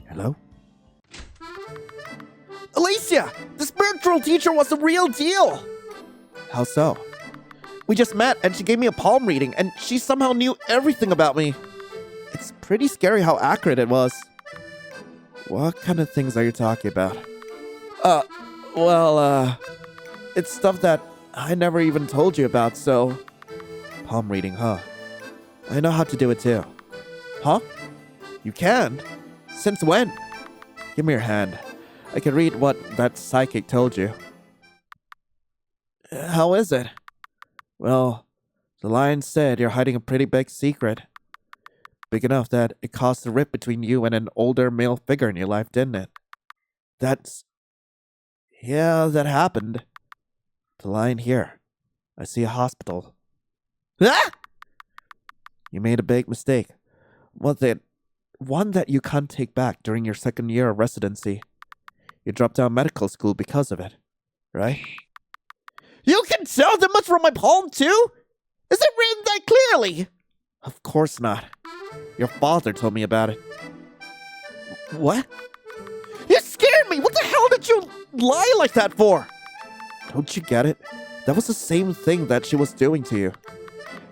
Hello? Alicia! The spiritual teacher was the real deal! How so? We just met and she gave me a palm reading and she somehow knew everything about me. It's pretty scary how accurate it was. What kind of things are you talking about? It's stuff that I never even told you about, so... Palm reading, huh? I know how to do it too. Huh? You can? Since when? Give me your hand. I can read what that psychic told you. How is it? Well, the lion said you're hiding a pretty big secret. Big enough that it caused a rift between you and an older male figure in your life, didn't it? Yeah, that happened. The lion here. I see a hospital. Ah! You made a big mistake. One that you can't take back during your second year of residency. You dropped out of medical school because of it, right? You can tell that much from my palm too? Is it written that clearly? Of course not. Your father told me about it. What? You scared me! What the hell did you lie like that for? Don't you get it? That was the same thing that she was doing to you.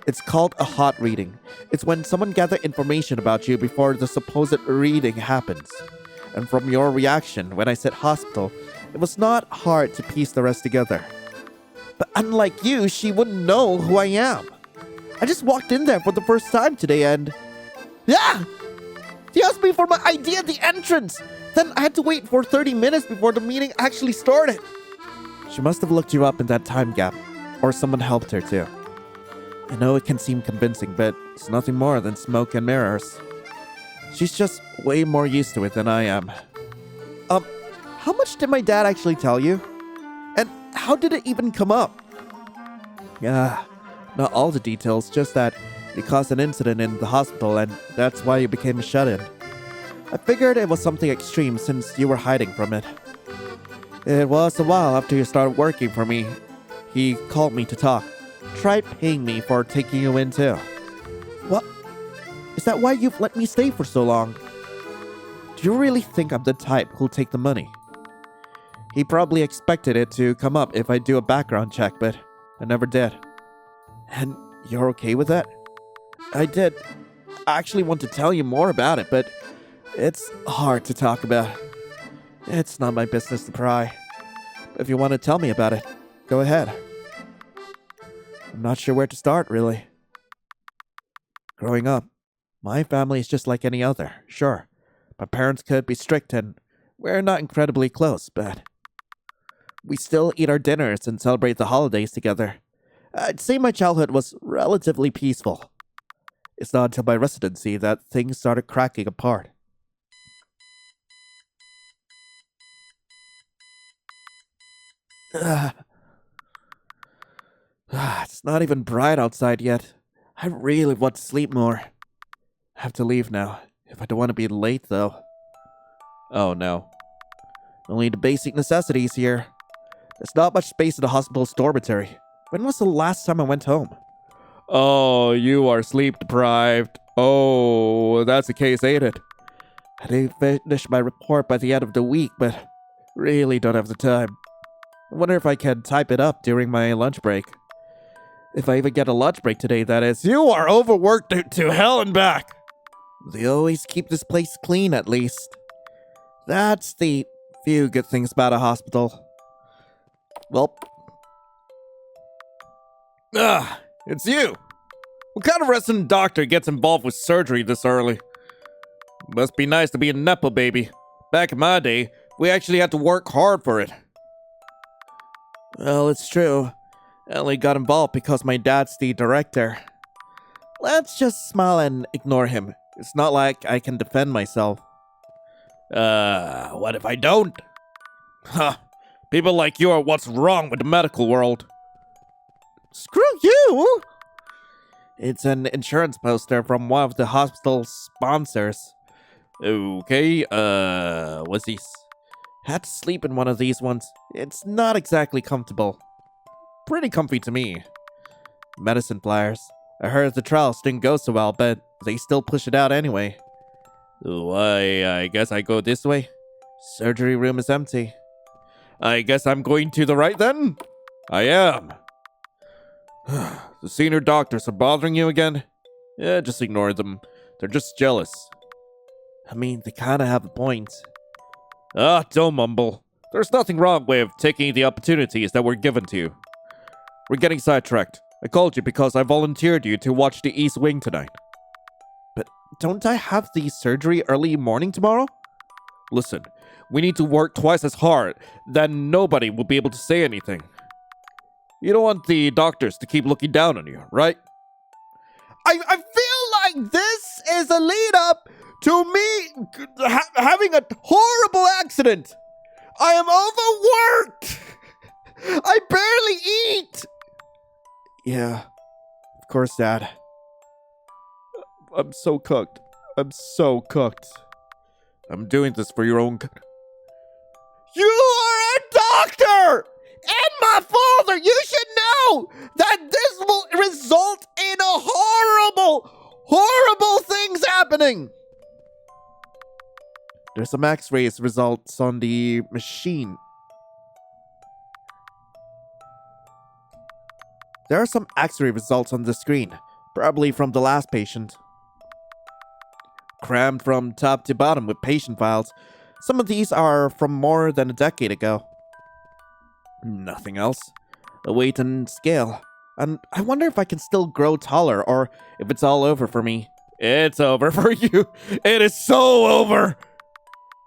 It's called a hot reading. It's when someone gathers information about you before the supposed reading happens. And from your reaction when I said hospital, it was not hard to piece the rest together. But unlike you, she wouldn't know who I am. I just walked in there for the first time today and... Yeah! He asked me for my ID at the entrance! Then I had to wait for 30 minutes before the meeting actually started. She must have looked you up in that time gap. Or someone helped her too. I know it can seem convincing, but it's nothing more than smoke and mirrors. She's just way more used to it than I am. How much did my dad actually tell you? And how did it even come up? Yeah, not all the details, just that it caused an incident in the hospital and that's why you became a shut-in. I figured it was something extreme since you were hiding from it. It was a while after you started working for me. He called me to talk. Tried paying me for taking you in too. What? Is that why you've let me stay for so long? Do you really think I'm the type who'll take the money? He probably expected it to come up if I do a background check, but I never did. And you're okay with that? I did. I actually want to tell you more about it, but it's hard to talk about. It's not my business to pry. If you want to tell me about it, go ahead. I'm not sure where to start, really. Growing up, my family is just like any other, sure. My parents could be strict and we're not incredibly close, but we still eat our dinners and celebrate the holidays together. I'd say my childhood was relatively peaceful. It's not until my residency that things started cracking apart. It's not even bright outside yet. I really want to sleep more. I have to leave now, if I don't want to be late though. Oh no. Only the basic necessities here. There's not much space in the hospital's dormitory. When was the last time I went home? Oh, you are sleep deprived. Oh, that's the case, ain't it? I did finish my report by the end of the week, but really don't have the time. I wonder if I can type it up during my lunch break. If I even get a lunch break today, that is. You are overworked to hell and back. They always keep this place clean, at least. That's the few good things about a hospital. Well. It's you. What kind of resident doctor gets involved with surgery this early? Must be nice to be a Nepo baby. Back in my day, we actually had to work hard for it. Well, it's true. I only got involved because my dad's the director. Let's just smile and ignore him. It's not like I can defend myself. What if I don't? Huh. People like you are what's wrong with the medical world. Screw you! It's an insurance poster from one of the hospital's sponsors. Okay, what's this? Had to sleep in one of these ones. It's not exactly comfortable. Pretty comfy to me. Medicine flyers. I heard the trials didn't go so well, but they still push it out anyway. Why, I guess I go this way. Surgery room is empty. I guess I'm going to the right then? I am. The senior doctors are bothering you again? Yeah, just ignore them. They're just jealous. I mean, they kinda have a point. Don't mumble. There's nothing wrong with taking the opportunities that were given to you. We're getting sidetracked. I called you because I volunteered you to watch the East Wing tonight. But don't I have the surgery early morning tomorrow? Listen, we need to work twice as hard, then nobody will be able to say anything. You don't want the doctors to keep looking down on you, right? I feel like this is a lead up to me having a horrible accident. I am overworked. I barely eat. Yeah, of course, Dad. I'm so cooked. I'm so cooked. I'm doing this for your own... You are a doctor! And my father! You should know that this will result in a horrible things happening! There's some x-rays results on the machine. There are some x-ray results on the screen, probably from the last patient. Crammed from top to bottom with patient files. Some of these are from more than a decade ago. Nothing else. A weight and scale. And I wonder if I can still grow taller or if it's all over for me. It's over for you. It is so over.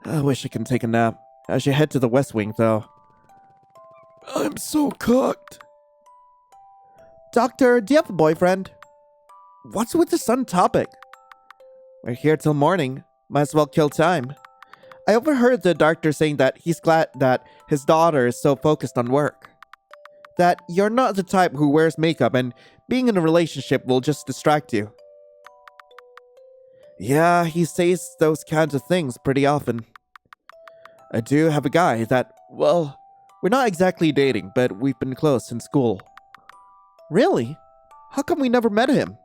I wish I can take a nap. I should head to the West Wing, though. I'm so cooked. Doctor, do you have a boyfriend? What's with the sun topic? We're here till morning. Might as well kill time. I overheard the doctor saying that he's glad that his daughter is so focused on work. That you're not the type who wears makeup and being in a relationship will just distract you. Yeah, he says those kinds of things pretty often. I do have a guy that, well, we're not exactly dating, but we've been close in school. Really? How come we never met him?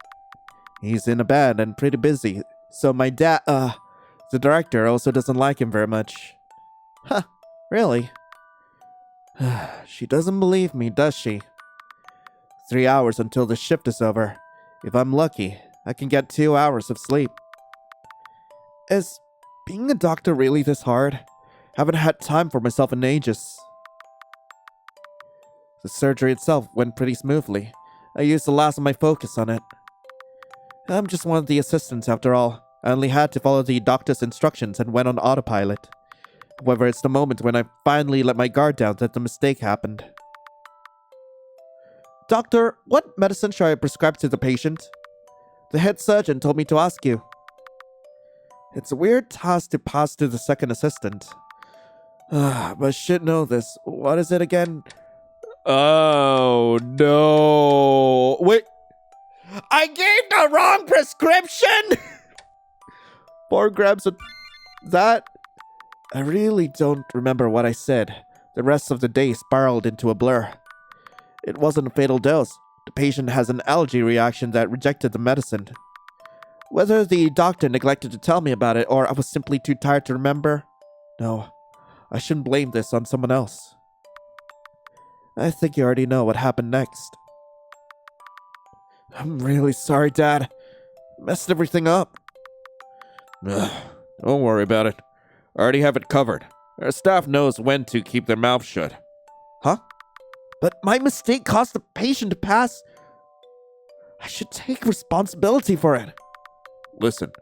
He's in a band and pretty busy, so my dad, the director also doesn't like him very much. Huh, really? She doesn't believe me, does she? 3 hours until the shift is over. If I'm lucky, I can get 2 hours of sleep. Is being a doctor really this hard? Haven't had time for myself in ages. The surgery itself went pretty smoothly. I used the last of my focus on it. I'm just one of the assistants after all. I only had to follow the doctor's instructions and went on autopilot. However, it's the moment when I finally let my guard down that the mistake happened. Doctor, what medicine should I prescribe to the patient? The head surgeon told me to ask you. It's a weird task to pass to the second assistant. But I should know this. What is it again? Oh, no. Wait. I gave the wrong prescription! 4 grams of that? I really don't remember what I said. The rest of the day spiraled into a blur. It wasn't a fatal dose. The patient has an allergy reaction that rejected the medicine. Whether the doctor neglected to tell me about it or I was simply too tired to remember, no, I shouldn't blame this on someone else. I think you already know what happened next. I'm really sorry, Dad. Messed everything up. Ugh, don't worry about it. I already have it covered. Our staff knows when to keep their mouth shut. Huh? But my mistake caused the patient to pass. I should take responsibility for it. Listen,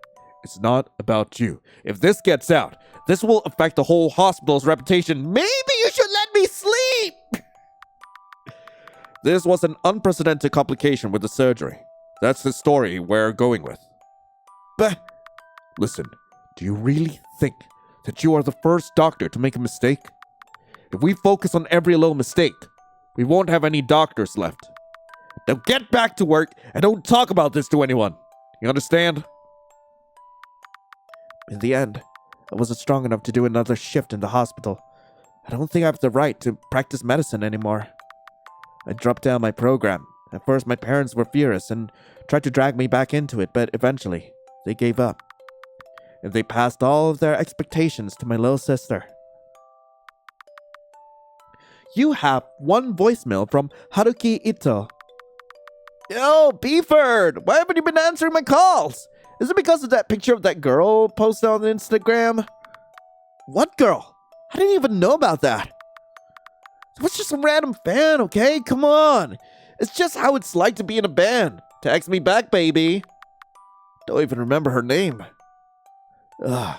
it's not about you. If this gets out, this will affect the whole hospital's reputation. Maybe you should let me sleep! This was an unprecedented complication with the surgery. That's the story we're going with. But, listen, do you really think that you are the first doctor to make a mistake? If we focus on every little mistake, we won't have any doctors left. Now get back to work and don't talk about this to anyone. You understand? In the end, I wasn't strong enough to do another shift in the hospital. I don't think I have the right to practice medicine anymore. I dropped down my program. At first, my parents were furious and tried to drag me back into it, but eventually, they gave up. And they passed all of their expectations to my little sister. You have one voicemail from Haruki Ito. Yo, Beeford! Why haven't you been answering my calls? Is it because of that picture of that girl posted on Instagram? What girl? I didn't even know about that. It was just some random fan, okay? Come on. It's just how it's like to be in a band. Text me back, baby. Don't even remember her name. Ugh.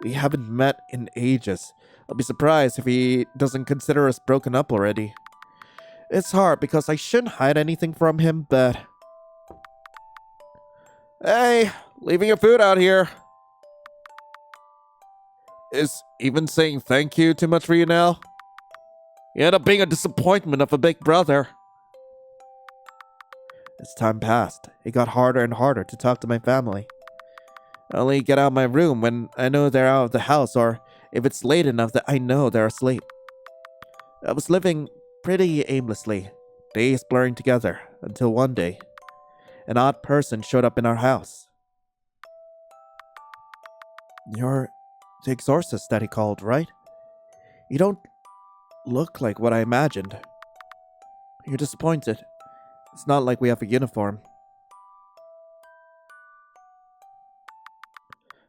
We haven't met in ages. I'll be surprised if he doesn't consider us broken up already. It's hard because I shouldn't hide anything from him, but... Hey, leaving your food out here. Is even saying thank you too much for you now? You end up being a disappointment of a big brother. As time passed, it got harder and harder to talk to my family. I only get out of my room when I know they're out of the house or if it's late enough that I know they're asleep. I was living pretty aimlessly, days blurring together, until one day, an odd person showed up in our house. You're the exorcist that he called, right? You don't look like what I imagined. You're disappointed. It's not like we have a uniform.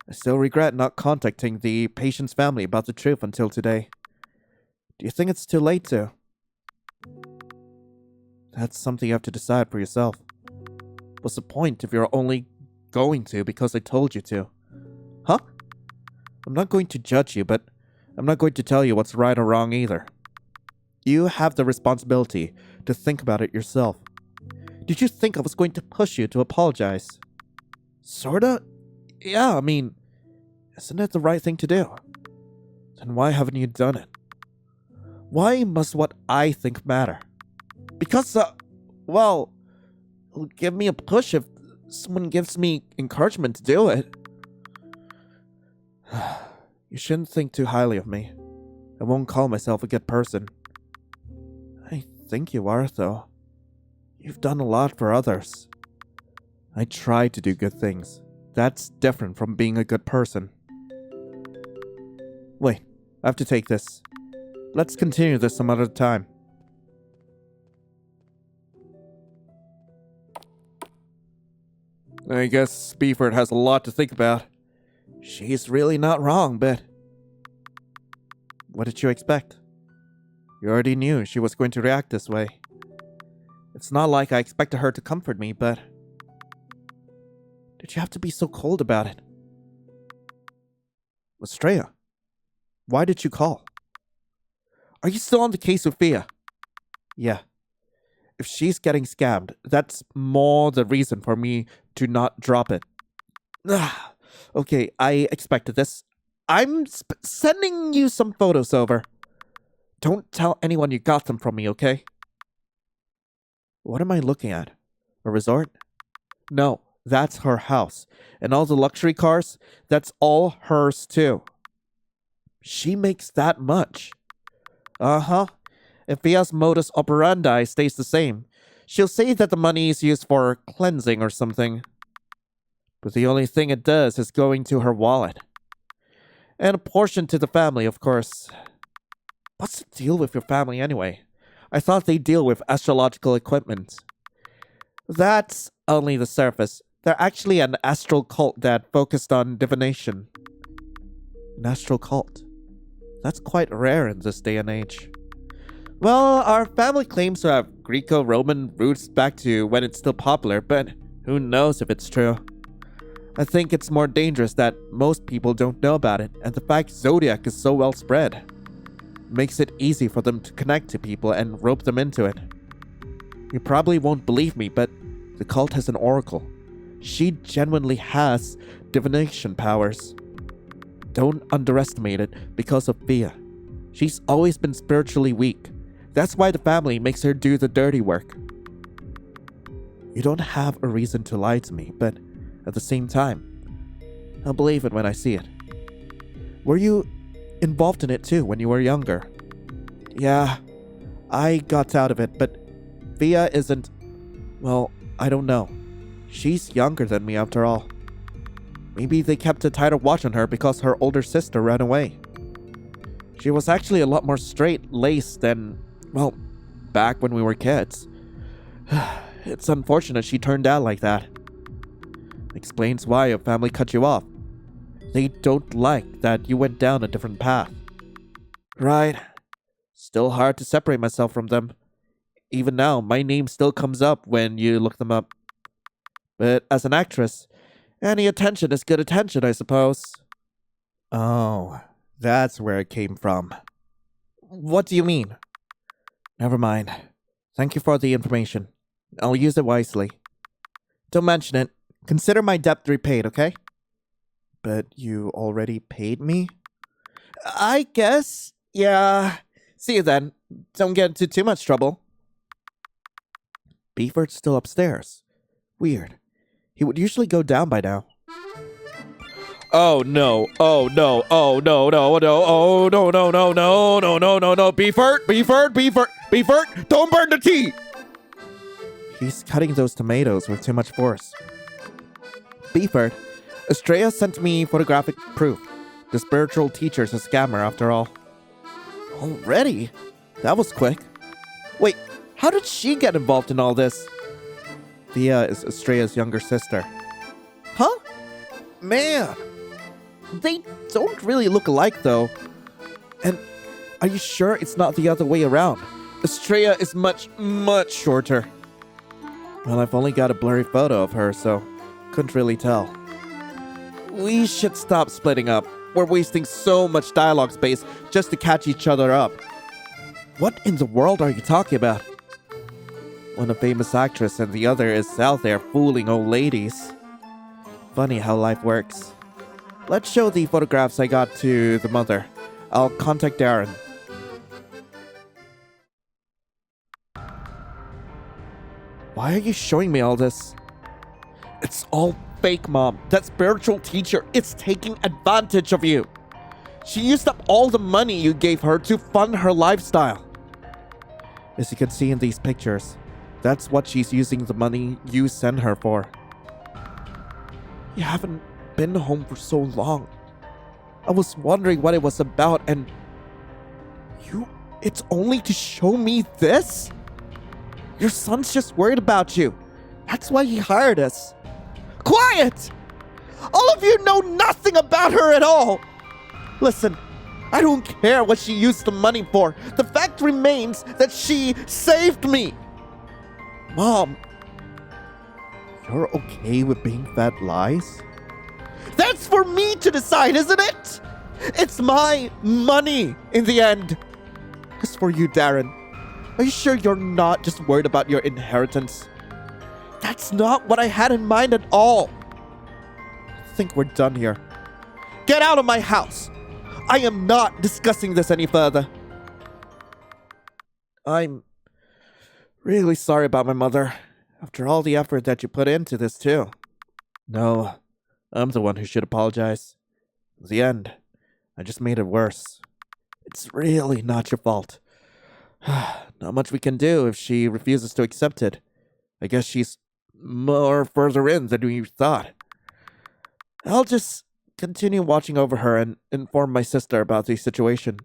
I still regret not contacting the patient's family about the truth until today. Do you think it's too late to? That's something you have to decide for yourself. What's the point if you're only going to because I told you to? Huh? I'm not going to judge you, but I'm not going to tell you what's right or wrong either. You have the responsibility to think about it yourself. Did you think I was going to push you to apologize? Sorta? Yeah, I mean, isn't it the right thing to do? Then why haven't you done it? Why must what I think matter? Because, well, it'll give me a push if someone gives me encouragement to do it. You shouldn't think too highly of me. I won't call myself a good person. I think you are, though. You've done a lot for others. I try to do good things. That's different from being a good person. Wait, I have to take this. Let's continue this some other time. I guess Beeford has a lot to think about. She's really not wrong, but What did you expect? You already knew she was going to react this way. It's not like I expected her to comfort me, but... Did you have to be so cold about it? Estrella, why did you call? Are you still on the case with Fia? Yeah. If she's getting scammed, that's more the reason for me to not drop it. Okay, I expected this. I'm sending you some photos over. Don't tell anyone you got them from me, okay? What am I looking at? A resort? No, that's her house. And all the luxury cars, that's all hers too. She makes that much. Uh-huh. If Fia's modus operandi stays the same, she'll say that the money is used for cleansing or something. But the only thing it does is go into her wallet. And a portion to the family, of course. What's the deal with your family anyway? I thought they deal with astrological equipment. That's only the surface. They're actually an astral cult that focused on divination. An astral cult? That's quite rare in this day and age. Well, our family claims to have Greco-Roman roots back to when it's still popular, but who knows if it's true. I think it's more dangerous that most people don't know about it, and the fact Zodiac is so well spread makes it easy for them to connect to people and rope them into it. You probably won't believe me, but the cult has an oracle. She genuinely has divination powers. Don't underestimate it because of Fia. She's always been spiritually weak. That's why the family makes her do the dirty work. You don't have a reason to lie to me, but at the same time, I'll believe it when I see it. Were you involved in it too when you were younger? Yeah, I got out of it, but Fia isn't... Well, I don't know. She's younger than me after all. Maybe they kept a tighter watch on her because her older sister ran away. She was actually a lot more straight-laced than, well, back when we were kids. It's unfortunate she turned out like that. Explains why your family cut you off. They don't like that you went down a different path. Right. Still hard to separate myself from them. Even now, my name still comes up when you look them up. But as an actress, any attention is good attention, I suppose. Oh, that's where it came from. What do you mean? Never mind. Thank you for the information. I'll use it wisely. Don't mention it. Consider my debt repaid, okay? But you already paid me? I guess. Yeah. See you then. Don't get into too much trouble. Beeford's still upstairs. Weird. He would usually go down by now. Oh no, oh no, oh no, no, no, oh no, no, no, no, no, no, no, no, Beeford, don't burn the tea! He's cutting those tomatoes with too much force. Beeford, Estrella sent me photographic proof. The spiritual teacher's a scammer after all. Already? That was quick. Wait, how did she get involved in all this? Thea is Estrella's younger sister. Huh? Man! They don't really look alike, though. And are you sure it's not the other way around? Estrella is much, much shorter. Well, I've only got a blurry photo of her, so couldn't really tell. We should stop splitting up. We're wasting so much dialogue space just to catch each other up. What in the world are you talking about? One a famous actress and the other is out there fooling old ladies. Funny how life works. Let's show the photographs I got to the mother. I'll contact Darren. Why are you showing me all this? It's all fake, Mom. That spiritual teacher is taking advantage of you. She used up all the money you gave her to fund her lifestyle. As you can see in these pictures, that's what she's using the money you send her for. You haven't been home for so long. I was wondering what it was about, and it's only to show me this? Your son's just worried about you. That's why he hired us. Quiet! All of you know nothing about her at all. Listen, I don't care what she used the money for. The fact remains that she saved me. Mom, you're okay with being fed lies? That's for me to decide, isn't it? It's my money in the end. As for you, Darren, are you sure you're not just worried about your inheritance? That's not what I had in mind at all. I think we're done here. Get out of my house. I am not discussing this any further. I'm really sorry about my mother, after all the effort that you put into this too. No, I'm the one who should apologize. In the end, I just made it worse. It's really not your fault. Not much we can do if she refuses to accept it. I guess she's more further in than we thought. I'll just continue watching over her and inform my sister about the situation.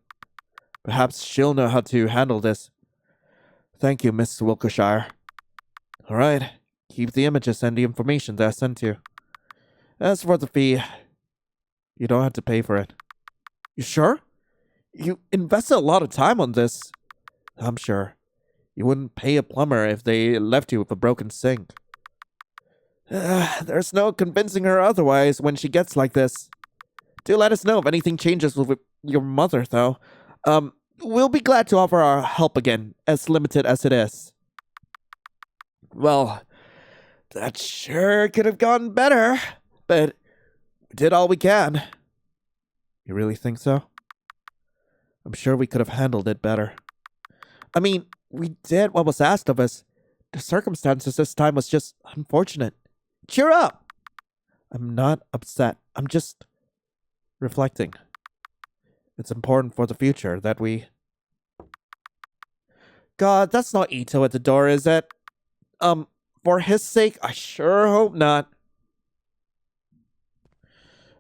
Perhaps she'll know how to handle this. Thank you, Miss Wiltshire. All right, keep the images and the information that I sent you. As for the fee, you don't have to pay for it. You sure? You invested a lot of time on this. I'm sure. You wouldn't pay a plumber if they left you with a broken sink. There's no convincing her otherwise when she gets like this. Do let us know if anything changes with your mother, though. We'll be glad to offer our help again, as limited as it is. Well, that sure could have gone better, but we did all we can. You really think so? I'm sure we could have handled it better. I mean, we did what was asked of us. The circumstances this time was just unfortunate. Cheer up! I'm not upset. I'm just reflecting. It's important for the future that we... God, that's not Ito at the door, is it? For his sake, I sure hope not.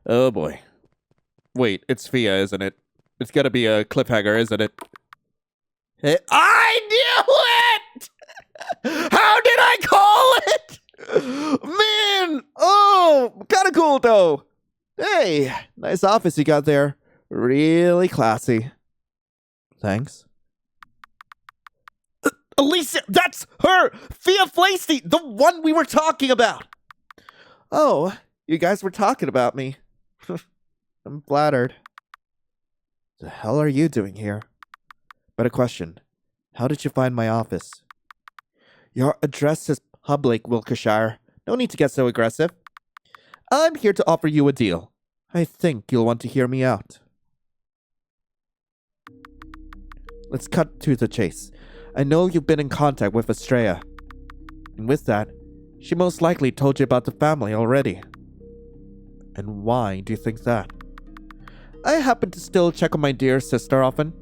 Oh boy. Wait, it's Fia, isn't it? It's gotta be a cliffhanger, isn't it? Hey, I knew it! How did I call it? Man! Oh, kinda cool though. Hey, nice office you got there. Really classy. Thanks. Alicia, that's her! Fia Flasty, the one we were talking about! Oh, you guys were talking about me. I'm flattered. The hell are you doing here? But a question. How did you find my office? Your address is public, Wiltshire. No need to get so aggressive. I'm here to offer you a deal. I think you'll want to hear me out. Let's cut to the chase. I know you've been in contact with Estrella. And with that, she most likely told you about the family already. And why do you think that? I happen to still check on my dear sister often.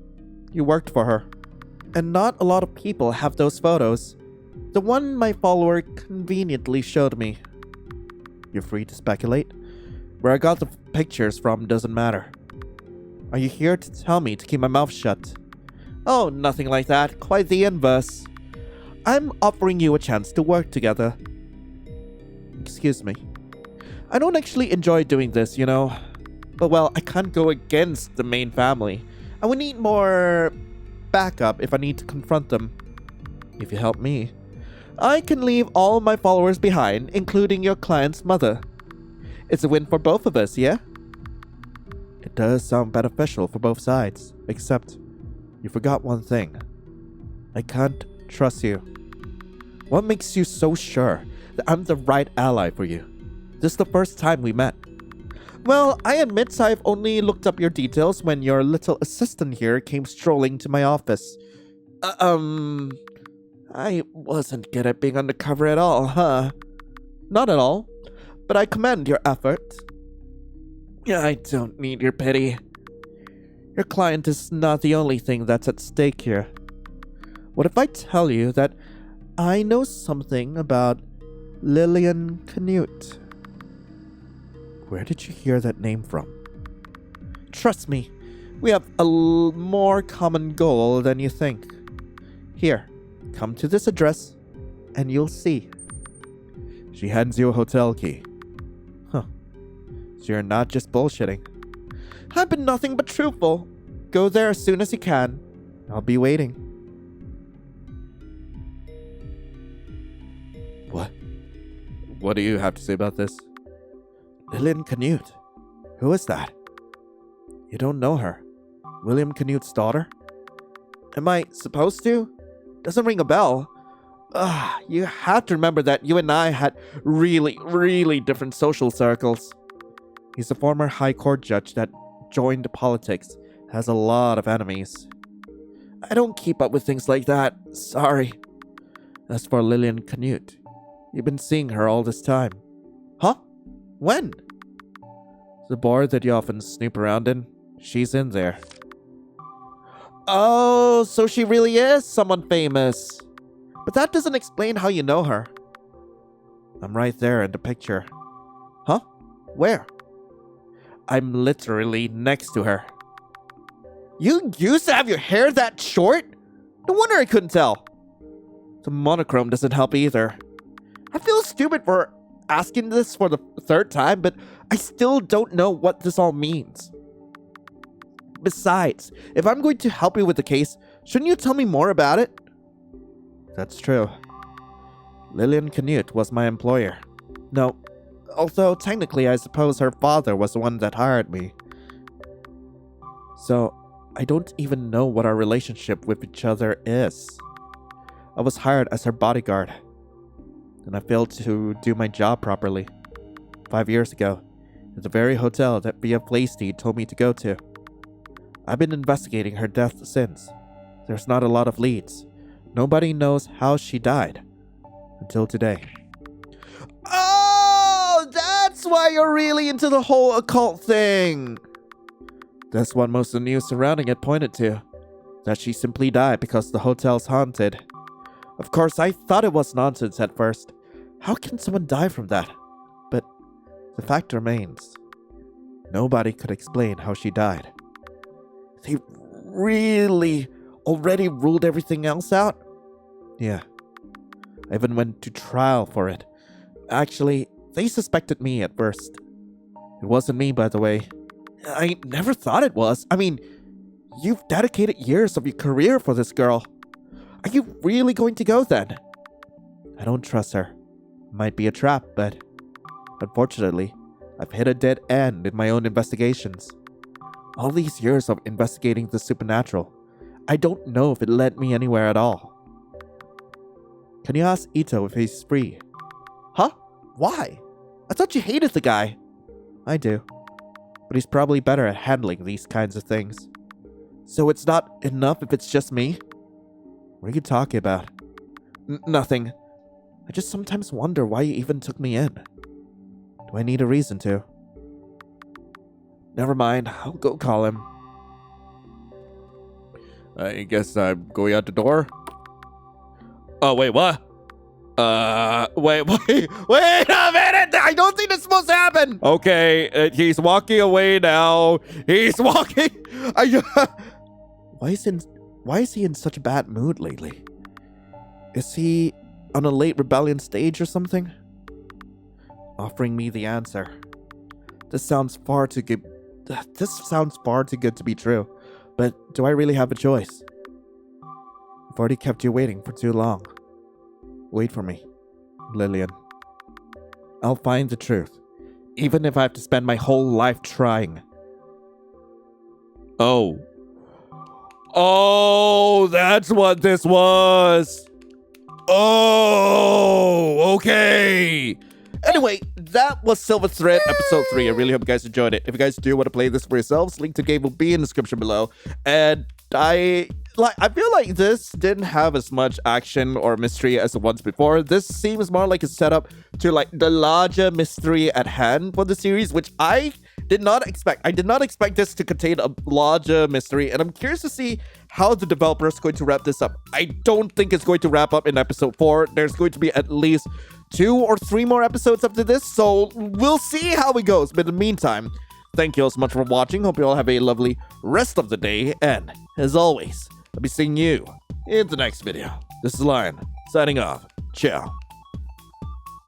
You worked for her. And not a lot of people have those photos. The one my follower conveniently showed me. You're free to speculate. Where I got the pictures from doesn't matter. Are you here to tell me to keep my mouth shut? Oh, nothing like that. Quite the inverse. I'm offering you a chance to work together. Excuse me. I don't actually enjoy doing this, you know. But well, I can't go against the main family. I would need more backup if I need to confront them. If you help me, I can leave all my followers behind, including your client's mother. It's a win for both of us, yeah? It does sound beneficial for both sides, except you forgot one thing. I can't trust you. What makes you so sure that I'm the right ally for you? This is the first time we met. Well, I admit I've only looked up your details when your little assistant here came strolling to my office. I wasn't good at being undercover at all, huh? Not at all, but I commend your effort. I don't need your pity. Your client is not the only thing that's at stake here. What if I tell you that I know something about Lillian Canute? Where did you hear that name from? Trust me, we have a more common goal than you think. Here, come to this address, and you'll see. She hands you a hotel key. Huh. So you're not just bullshitting. I've been nothing but truthful. go there as soon as you can. I'll be waiting. What? What do you have to say about this? Lillian Canute. Who is that? You don't know her. William Canute's daughter? Am I supposed to? Doesn't ring a bell. You have to remember that you and I had really different social circles. He's a former high court judge that joined politics. Has a lot of enemies. I don't keep up with things like that. Sorry. As for Lillian Canute, you've been seeing her all this time. Huh? When? The bar that you often snoop around in, she's in there. Oh, so she really is someone famous. But that doesn't explain how you know her. I'm right there in the picture. Huh? Where? I'm literally next to her. You used to have your hair that short? No wonder I couldn't tell. The monochrome doesn't help either. I feel stupid for asking this for the third time, but I still don't know what this all means. Besides, if I'm going to help you with the case, shouldn't you tell me more about it? That's true. Lillian Canute was my employer. No, although technically I suppose her father was the one that hired me. So, I don't even know what our relationship with each other is. I was hired as her bodyguard, and I failed to do my job properly. 5 years ago, at the very hotel that Via Flasty told me to go to. I've been investigating her death since. There's not a lot of leads. Nobody knows how she died. Until today. Oh, that's why you're really into the whole occult thing. That's what most of the news surrounding it pointed to. That she simply died because the hotel's haunted. Of course, I thought it was nonsense at first. How can someone die from that? But the fact remains. Nobody could explain how she died. They really already ruled everything else out? Yeah. I even went to trial for it. Actually, they suspected me at first. It wasn't me, by the way. I never thought it was. I mean, you've dedicated years of your career for this girl. Are you really going to go then? I don't trust her. Might be a trap, but unfortunately, I've hit a dead end in my own investigations. All these years of investigating the supernatural, I don't know if it led me anywhere at all. Can you ask Ito if he's free? Huh? Why? I thought you hated the guy. I do. But he's probably better at handling these kinds of things. So it's not enough if it's just me? What are you talking about? Nothing. I just sometimes wonder why you even took me in. Do I need a reason to? Never mind, I'll go call him. I guess I'm going out the door. Oh, wait, what? Wait a minute! I don't think that's supposed to happen! Okay, he's walking away now. He's walking... Why is he in such a bad mood lately? Is he on a late rebellion stage or something? Offering me the answer. This sounds far too good to be true. But do I really have a choice? I've already kept you waiting for too long. Wait for me, Lillian. I'll find the truth, even if I have to spend my whole life trying. Oh, that's what this was. Oh, okay. Anyway, that was Silver Thread episode 3. I really hope you guys enjoyed it. If you guys do want to play this for yourselves, link to the game will be in the description below. And I feel like this didn't have as much action or mystery as the ones before. This seems more like a setup to like the larger mystery at hand for the series, which I did not expect. I did not expect this to contain a larger mystery, and I'm curious to see how the developer is going to wrap this up. I don't think it's going to wrap up in episode 4. There's going to be at least 2 or 3 more episodes after this, so we'll see how it goes. But in the meantime, thank you all so much for watching. Hope you all have a lovely rest of the day, and as always, I'll be seeing you in the next video. This is Lion, signing off. Ciao.